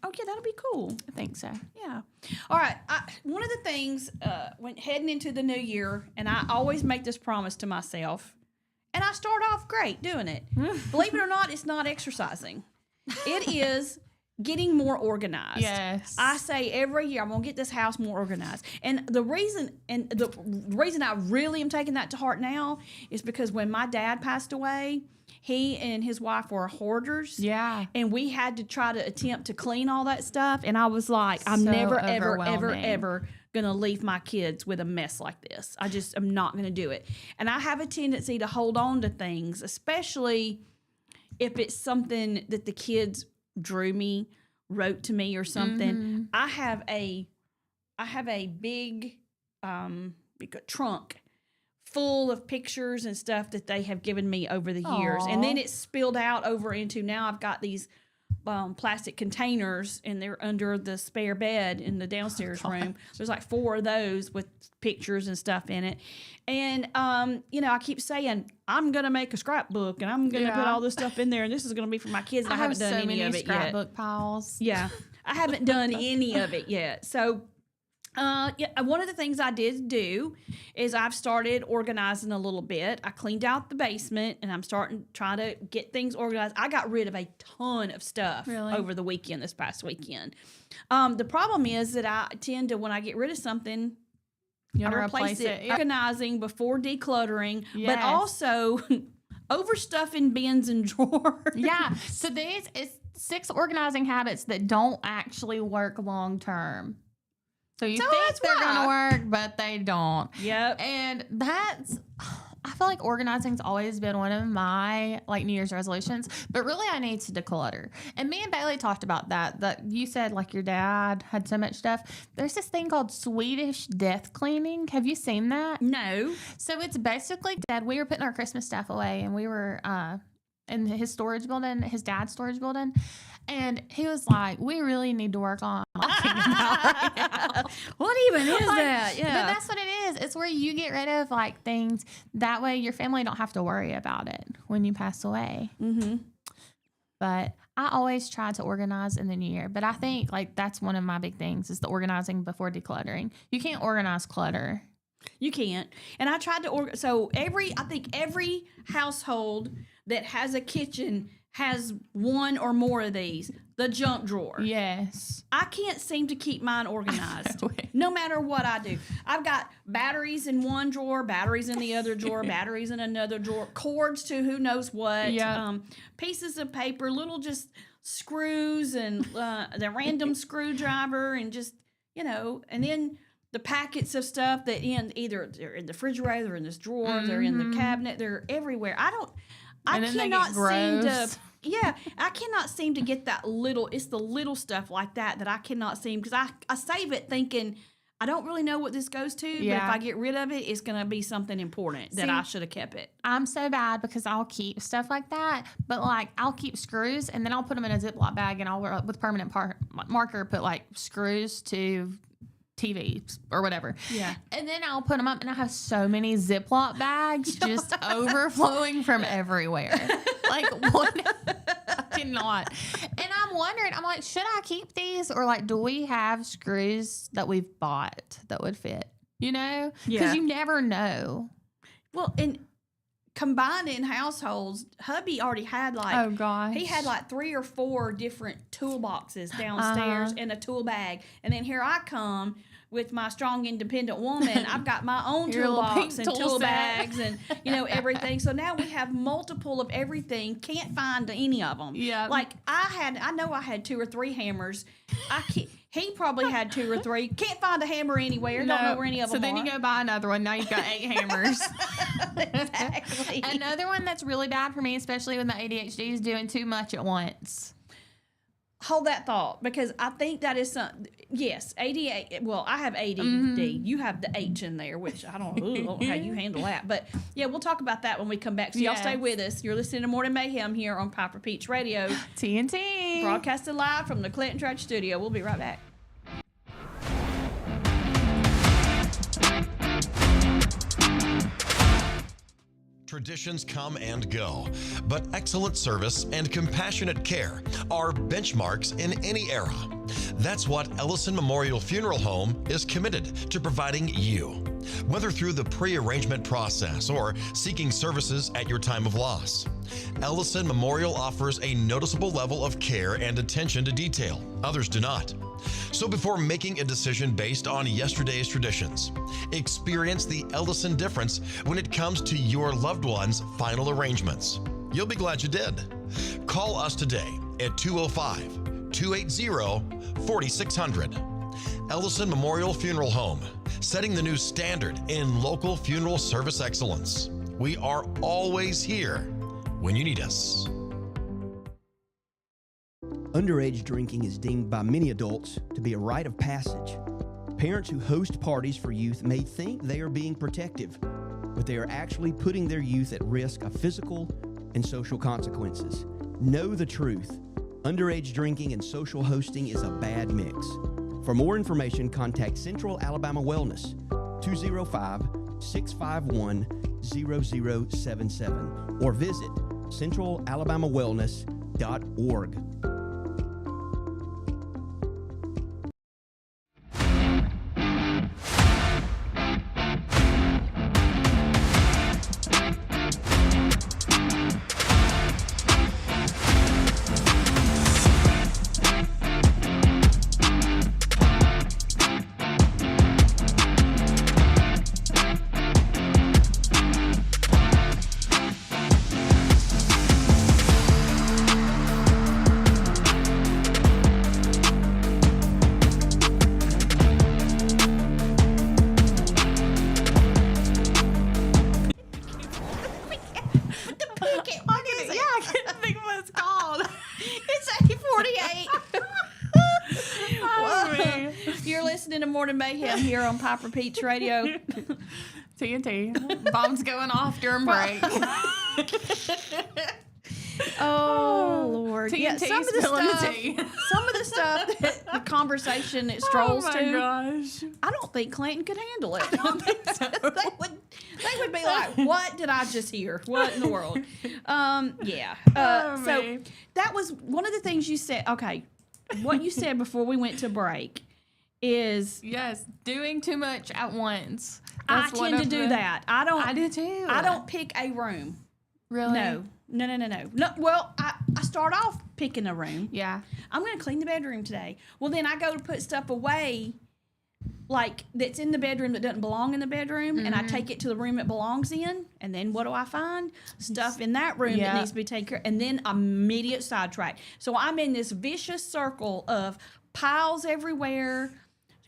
Okay, that'll be cool. I think so. Yeah. All right. One of the things when heading into the new year, and I always make this promise to myself, and I start off great doing it. Believe it or not, it's not exercising. It is getting more organized. Yes. I say every year I'm gonna get this house more organized. And the reason I really am taking that to heart now is because when my dad passed away, he and his wife were hoarders. Yeah. And we had to try to attempt to clean all that stuff. And I was like, I'm So never, ever, ever, overwhelming. ever going to leave my kids with a mess like this. I just am not going to do it. And I have a tendency to hold on to things, especially if it's something that the kids drew me, wrote to me or something. Mm-hmm. I have a big trunk full of pictures and stuff that they have given me over the years. And then it spilled out over into, now I've got these plastic containers, and they're under the spare bed in the downstairs room. There's like 4 of those with pictures and stuff in it. And, I keep saying, I'm going to make a scrapbook, and I'm going to put all this stuff in there, and this is going to be for my kids. And I haven't done any of it yet. Scrapbook piles. Yeah, I haven't done any of it yet. So, one of the things I did do is I've started organizing a little bit. I cleaned out the basement, and I'm trying to get things organized. I got rid of a ton of stuff over the weekend, this past weekend. The problem is that I tend to, when I get rid of something, You I want to replace it. Yeah. Organizing before decluttering, but Yes. also overstuffing bins and drawers. Yeah. So it's 6 organizing habits that don't actually work long term. So you think that's they're going to why. work, but they don't. Yep. And I feel like organizing's always been one of my New Year's resolutions, but really I need to declutter. And me and Bailey talked about that you said like your dad had so much stuff. There's this thing called Swedish death cleaning. Have you seen that? No. So it's basically, Dad, we were putting our Christmas stuff away, and we were in his storage building, his dad's storage building. And he was like, we really need to work on talking about right now. What even is that? But that's what it is. It's where you get rid of things. That way your family don't have to worry about it when you pass away. Mm-hmm. But I always try to organize in the new year. But I think that's one of my big things is the organizing before decluttering. You can't organize clutter. You can't. And I tried to so I think every household that has a kitchen has one or more of these. The junk drawer. Yes. I can't seem to keep mine organized. No matter what I do. I've got batteries in one drawer, batteries in the other drawer, batteries in another drawer, cords to who knows what, pieces of paper, little just screws and the random screwdriver, and just, and then the packets of stuff that either they're in the refrigerator, or in this drawer, they're in the cabinet, they're everywhere. I cannot seem to. Yeah, I cannot seem to get it's the little stuff like that I cannot seem, because I save it thinking, I don't really know what this goes to, but if I get rid of it, it's going to be something important that I should have kept it. I'm so bad because I'll keep stuff like that, but I'll keep screws, and then I'll put them in a Ziploc bag, and I'll, with permanent marker, put screws to TV or whatever. Yeah. And then I'll put them up, and I have so many Ziploc bags just overflowing from everywhere. What? I cannot. And I'm wondering, I'm like, should I keep these, or do we have screws that we've bought that would fit? Because you never know. Well, and combined in households, hubby already had like, Oh, gosh. he had like 3 or 4 different toolboxes downstairs in a tool bag. And then here I come with my strong, independent woman. I've got my own Your little toolbox pink and tool tool set. bags and, everything. So now we have multiple of everything. Can't find any of them. Yeah. Like I know I had 2 or 3 hammers. He probably had 2 or 3. Can't find a hammer anywhere. Don't know where any of them are. So then you go buy another one. Now you've got 8 hammers. Exactly. Another one that's really bad for me, especially with my ADHD, is doing too much at once. Hold that thought, because I think that is yes, ADHD. Well, I have ADD. You have the H in there, which I don't know how you handle that. But yeah, we'll talk about that when we come back. So y'all stay with us. You're listening to Morning Mayhem here on Piper Peach Radio. TNT. Broadcasted live from the Clinton Church studio. We'll be right back. Traditions come and go, but excellent service and compassionate care are benchmarks in any era. That's what Ellison Memorial Funeral Home is committed to providing you, whether through the pre-arrangement process or seeking services at your time of loss. Ellison Memorial offers a noticeable level of care and attention to detail. Others do not. So before making a decision based on yesterday's traditions, experience the Ellison difference when it comes to your loved one's final arrangements. You'll be glad you did. Call us today at 205-280-4600. Ellison Memorial Funeral Home, setting the new standard in local funeral service excellence. We are always here when you need us. Underage drinking is deemed by many adults to be a rite of passage. Parents who host parties for youth may think they are being protective, but they are actually putting their youth at risk of physical and social consequences. Know the truth. Underage drinking and social hosting is a bad mix. For more information, contact Central Alabama Wellness, 205-651-0077, or visit centralalabamawellness.org. Morning Mayhem here on Piper Peach Radio. TNT. Bombs going off during break. Oh Lord! TNT some of the stuff, the conversation it strolls to. Gosh. I don't think Clinton could handle it. They would be like, "What did I just hear? What in the world?" Yeah. So that was one of the things you said. Okay, what you said before we went to break is yes, doing too much at once. I tend to do that. I do too. I don't pick a room. Really? No. Well, I start off picking a room. Yeah. I'm going to clean the bedroom today. Well, then I go to put stuff away, like that's in the bedroom that doesn't belong in the bedroom, and I take it to the room it belongs in. And then what do I find? Stuff in that room that needs to be taken care of. And then immediate sidetrack. So I'm in this vicious circle of piles everywhere,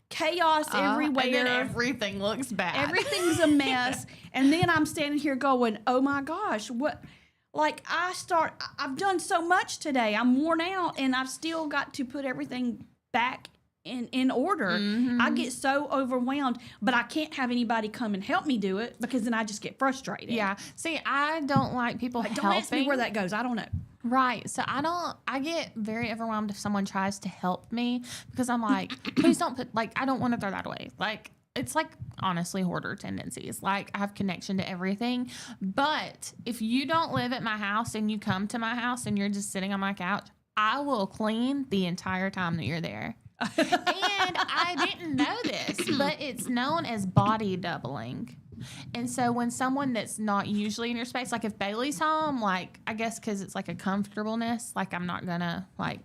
chaos everywhere. And then everything looks bad. Everything's a mess. And then I'm standing here going, oh my gosh, what? Like I've done so much today. I'm worn out and I've still got to put everything back in order. I get so overwhelmed, but I can't have anybody come and help me do it because then I just get frustrated. Yeah. See, I don't like people Like, helping. don't ask me where that goes. I don't know. Right. So I get very overwhelmed if someone tries to help me because I'm like, please don't I don't want to throw that away. Like, it's like honestly hoarder tendencies. Like I have connection to everything. But if you don't live at my house and you come to my house and you're just sitting on my couch, I will clean the entire time that you're there. And I didn't know this, but it's known as body doubling. And so when someone that's not usually in your space, like if Bailey's home, like I guess because it's like a comfortableness, like I'm not gonna like,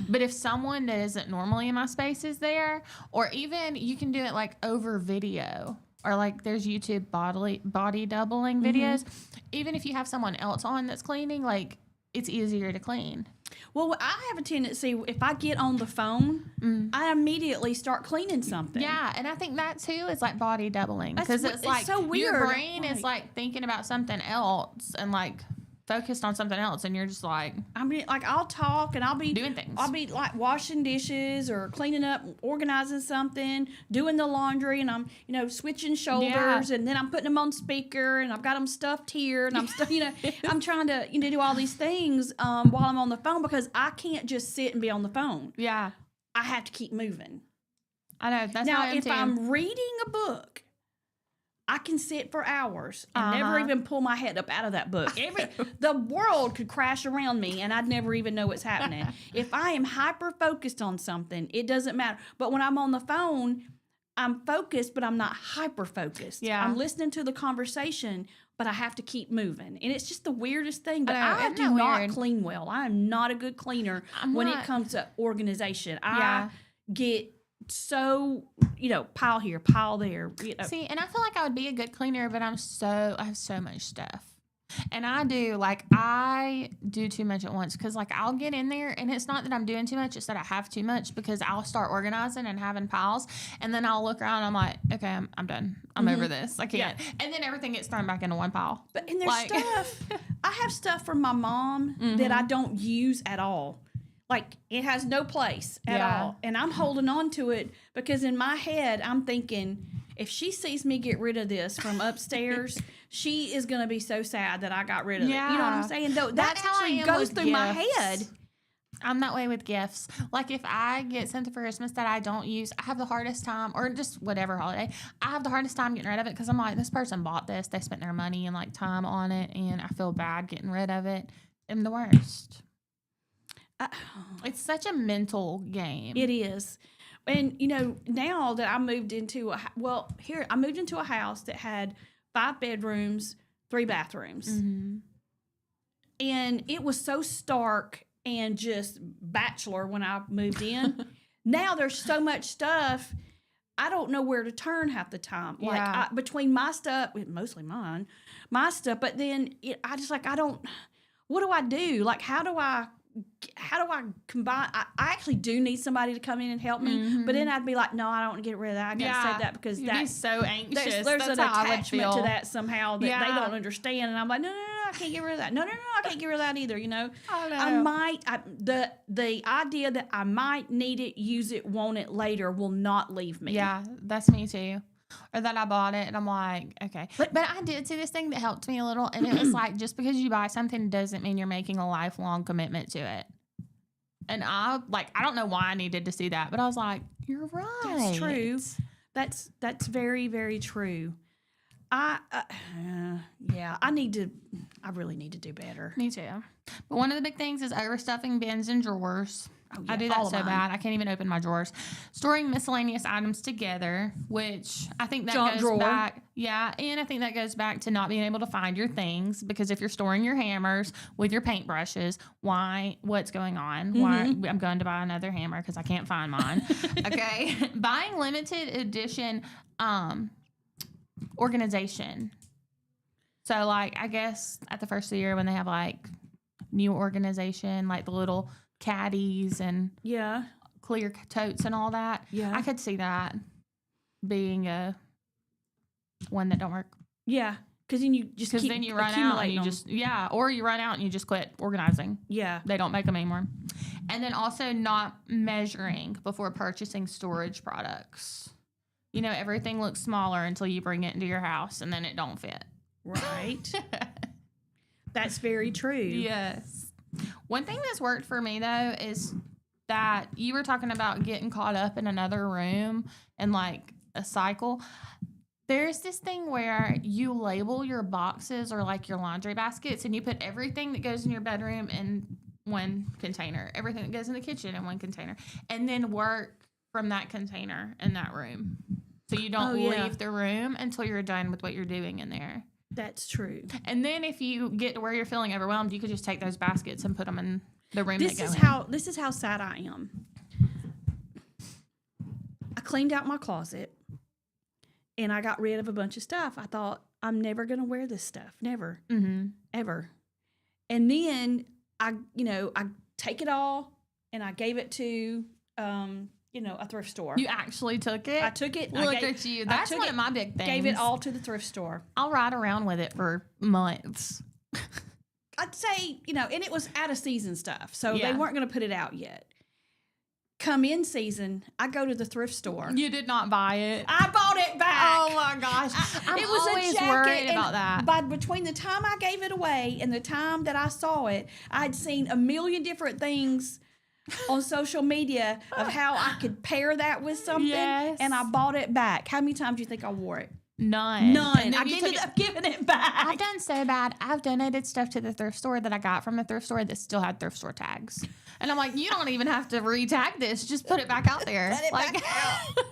but if someone that isn't normally in my space is there, or even you can do it like over video, or like there's YouTube body doubling videos. Even if you have someone else on that's cleaning, like it's easier to clean. Well, I have a tendency, if I get on the phone, I immediately start cleaning something. Yeah, and I think that too is like body doubling, because It's it's like so weird. your brain is like thinking about something else and like focused on something else, and you're just like, I mean, like I'll talk and I'll be doing things. I'll be like washing dishes or cleaning up, organizing something, doing the laundry, and I'm switching shoulders, and then I'm putting them on speaker, and I've got them stuffed here, and I'm I'm trying to do all these things while I'm on the phone, because I can't just sit and be on the phone. Yeah, I have to keep moving. I know. That's Now, how I am if too. I'm reading a book, I can sit for hours and never even pull my head up out of that book. The world could crash around me and I'd never even know what's happening. If I am hyper focused on something, it doesn't matter. But when I'm on the phone, I'm focused, but I'm not hyper focused. Yeah. I'm listening to the conversation, but I have to keep moving. And it's just the weirdest thing. But I isn't do that not weird? clean well. I am not a good cleaner when it comes to organization. Yeah. I get so, pile here, pile there. See, and I feel like I would be a good cleaner, but I have so much stuff. And I do too much at once, because like I'll get in there and it's not that I'm doing too much, it's that I have too much, because I'll start organizing and having piles, and then I'll look around and I'm like, okay, I'm done. I'm over this. I can't. Yeah. And then everything gets thrown back into one pile. And there's stuff. I have stuff from my mom that I don't use at all. Like, it has no place at all. And I'm holding on to it because in my head, I'm thinking, if she sees me get rid of this from upstairs, she is going to be so sad that I got rid of it. You know what I'm saying? Though that actually goes through my head. I'm that way with gifts. Like, if I get something for Christmas that I don't use, I have the hardest time, or just whatever holiday, I have the hardest time getting rid of it, because I'm like, this person bought this. They spent their money and, like, time on it, and I feel bad getting rid of it. I'm the worst. It's such a mental game. It is. And, now that I moved into I moved into a house that had 5 bedrooms, 3 bathrooms. And it was so stark and just bachelor when I moved in. Now there's so much stuff, I don't know where to turn half the time. Like, between my stuff, mostly my stuff, but then what do I do? Like, how do I combine? I actually do need somebody to come in and help me, but then I'd be like, no, I don't want to get rid of that. I gotta save that, because you'd be so anxious. There's That's an how attachment to that somehow that they don't understand, and I'm like, no, I can't get rid of that. No, I can't get rid of that either. The idea that I might need it, use it, want it later will not leave me. Yeah, that's me too. Or that I bought it and I'm like, okay. But I did see this thing that helped me a little, and it was like, just because you buy something doesn't mean you're making a lifelong commitment to it. And I don't know why I needed to see that, but I was like, you're right. That's true. That's very, very true. I really need to do better. Me too. But one of the big things is overstuffing bins and drawers. Oh, yeah, I do that so bad. I can't even open my drawers. Storing miscellaneous items together, which I think that goes back. Yeah, and I think that goes back to not being able to find your things, because if you're storing your hammers with your paintbrushes, what's going on? Why I'm going to buy another hammer because I can't find mine. Okay. Buying limited edition organization. So, like, I guess at the first of the year when they have, like, new organization, like the little caddies and clear totes and all that. Yeah. I could see that being a one that don't work. Yeah. Because then you just keep then you run out and or you run out and you just quit organizing. Yeah. They don't make them anymore. And then also not measuring before purchasing storage products. Everything looks smaller until you bring it into your house, and then it don't fit. Right. That's very true. Yes. One thing that's worked for me, though, is that you were talking about getting caught up in another room and, like, a cycle. There's this thing where you label your boxes or, like, your laundry baskets, and you put everything that goes in your bedroom in one container, everything that goes in the kitchen in one container, and then work from that container in that room. So you don't Oh, yeah. leave the room until you're done with what you're doing in there. That's true. And then if you get to where you're feeling overwhelmed, you could just take those baskets and put them in the room This that go is in. how sad I am. I cleaned out my closet and I got rid of a bunch of stuff. I thought, I'm never going to wear this stuff. Never. Mm-hmm. Ever. And then I take it all and I gave it to, a thrift store. You actually took it? I took it. Look at you. That's took one it, of my big things. Gave it all to the thrift store. I'll ride around with it for months. I'd say, and it was out of season stuff. So Yeah. they weren't going to put it out yet. Come in season, I go to the thrift store. You did not buy it. I bought it back. Oh my gosh. I'm it was always a jacket, worried and about that. But between the time I gave it away and the time that I saw it, I'd seen a million different things on social media of how I could pair that with something, Yes. and I bought it back. How many times do you think I wore it? None. None. And I then you took ended it- up giving it back. I've done so bad. I've donated stuff to the thrift store that I got from the thrift store that still had thrift store tags. And I'm like, you don't even have to re-tag this. Just put it back out there. Put it like, back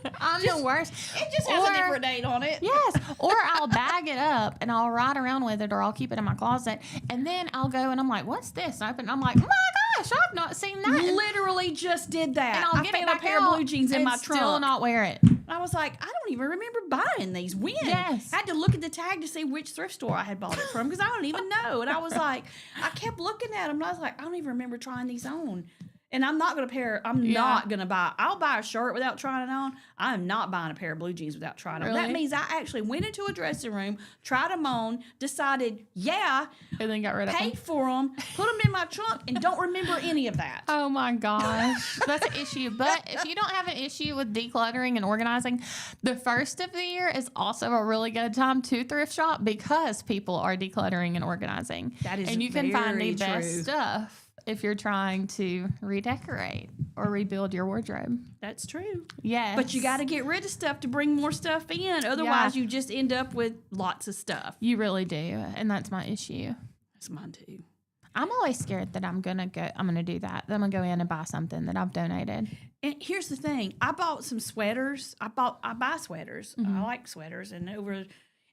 out. I'm the worst. It just has a different date on it. Yes. Or I'll bag it up and I'll ride around with it or I'll keep it in my closet. And then I'll go and I'm like, what's this? And I open it, I'm like, oh my gosh, I've not seen that. Literally just did that. And I'll I get it found a back pair out of blue jeans in and my still trunk. not wear it. I was like, I don't even remember buying these. When? Yes. I had to look at the tag to see which thrift store I had bought it from because I don't even know. And I was like, I kept looking at them and I was like, I don't even remember trying these on. And I'm not going to pair, not going to buy, I'll buy a shirt without trying it on. I'm not buying a pair of blue jeans without trying them on. That Really? means I actually went into a dressing room, tried them on, decided, yeah, And then got rid of paid them. for them, put them in my trunk, and don't remember any of that. Oh my gosh. That's an issue. But if you don't have an issue with decluttering and organizing, the first of the year is also a really good time to thrift shop because people are decluttering and organizing. That is and you can find the very best true. stuff if you're trying to redecorate or rebuild your wardrobe. That's true. Yes. But you got to get rid of stuff to bring more stuff in. Otherwise, you just end up with lots of stuff. You really do. And that's my issue. That's mine too. I'm always scared that I'm going to do that. That I'm going to go in and buy something that I've donated. And here's the thing: I bought some sweaters. I buy sweaters. I like sweaters,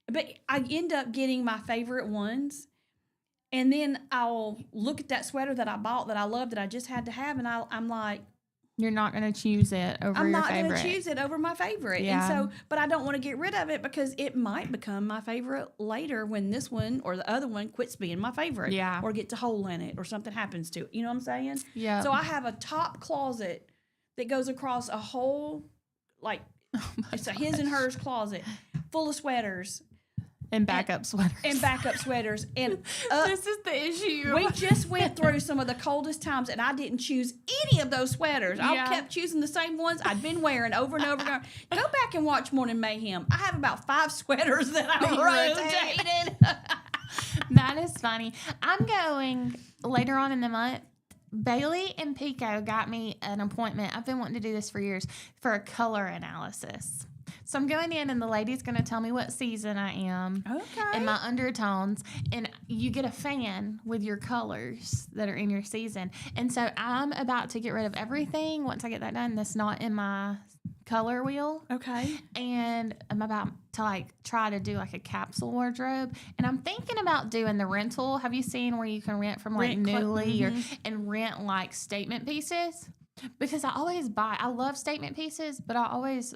but I end up getting my favorite ones, and then I'll look at that sweater that I bought that I love that I just had to have, and I'm like, You're not going to choose it over I'm your not favorite. going to choose it over my favorite. Yeah. And so, but I don't want to get rid of it because it might become my favorite later when this one or the other one quits being my favorite. Yeah. Or gets a hole in it or something happens to it. You know what I'm saying? Yeah. So I have a top closet that goes across a whole, like, it's a his and hers closet full of sweaters And backup sweaters. and backup sweaters. And This is the issue. we just went through some of the coldest times, and I didn't choose any of those sweaters. I Yeah. kept choosing the same ones I'd been wearing over and over again. Go back and watch Morning Mayhem. I have about 5 sweaters that I rotated. That is funny. I'm going later on in the month. Bailey and Pico got me an appointment. I've been wanting to do this for years for a color analysis. So I'm going in and the lady's going to tell me what season I am Okay. and my undertones. And you get a fan with your colors that are in your season. And so I'm about to get rid of everything once I get that done that's not in my color wheel. Okay. And I'm about to try to do a capsule wardrobe. And I'm thinking about doing the rental. Have you seen where you can rent from Rent Newly and rent statement pieces? Because I love statement pieces, but I always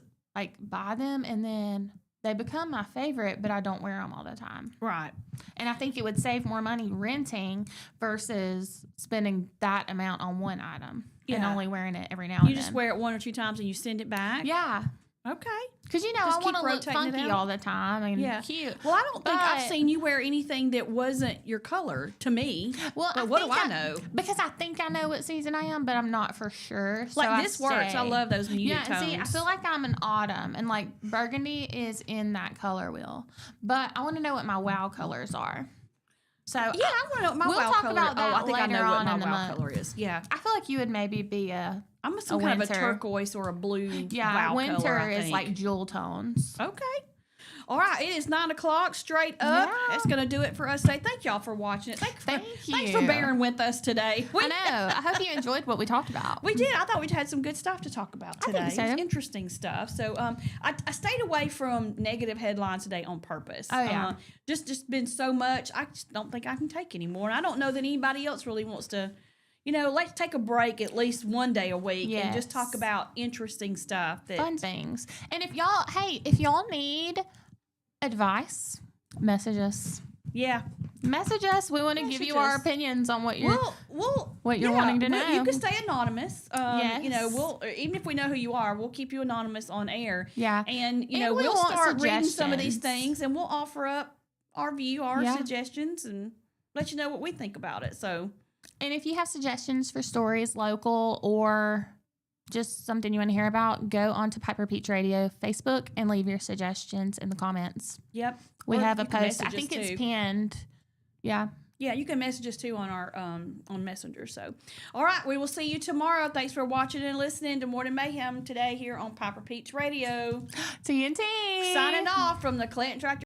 buy them and then they become my favorite, but I don't wear them all the time. Right. And I think it would save more money renting versus spending that amount on one item and Yeah. only wearing it every now and then. You just wear it 1 or 2 times and you send it back? Yeah. Okay. Because, Just I want keep to look rotating it funky out. all the time and Yeah. cute. Well, I don't think I've But- seen you wear anything that wasn't your color to me. Well, But what do I know? Because I think I know what season I am, but I'm not for sure. So Like this works. I stay. love those muted Yeah, and tones. see, I feel like I'm an autumn, and burgundy is in that color wheel. But I want to know what my wow colors are. So yeah, I want to know what my We'll wow talk color. about that I think I later know what on my in the wow month. color is. Yeah, I feel like you would maybe be a I'm some kind of a winter. turquoise or a blue. yeah. wow Winter color, I is think. like jewel tones. Okay. All right, it is 9 o'clock straight up. Yeah. That's going to do it for us today. Thank y'all for watching it. Thank Thanks for you. bearing with us today. I know. I hope you enjoyed what we talked about. We did. I thought we'd had some good stuff to talk about I today. think so. It was interesting stuff. So I stayed away from negative headlines today on purpose. Oh, yeah. Just been so much. I just don't think I can take anymore. And I don't know that anybody else really wants to. Let's take a break at least one day a week and just talk Yes. about interesting stuff. Fun things. And if y'all need advice, message us. Yeah. Message us. We want to give Message you our us. opinions on what you're We'll what you're wanting to know. You can stay anonymous. Yes. We'll even if we know who you are, we'll keep you anonymous on air. Yeah. And And we we'll want start reading some of these suggestions. things, and we'll offer up our view, our Yeah. suggestions, and let you know what we think about it. So And if you have suggestions for stories local or just something you want to hear about, go on to Piper Peach Radio Facebook and leave your suggestions in the comments. yep, We Or have a you can post. I message us think it's too. pinned. Yeah. Yeah, you can message us too on our on Messenger. So, all right, we will see you tomorrow. Thanks for watching and listening to Morning Mayhem today here on Piper Peach Radio. TNT. Signing off from the Clinton Tractor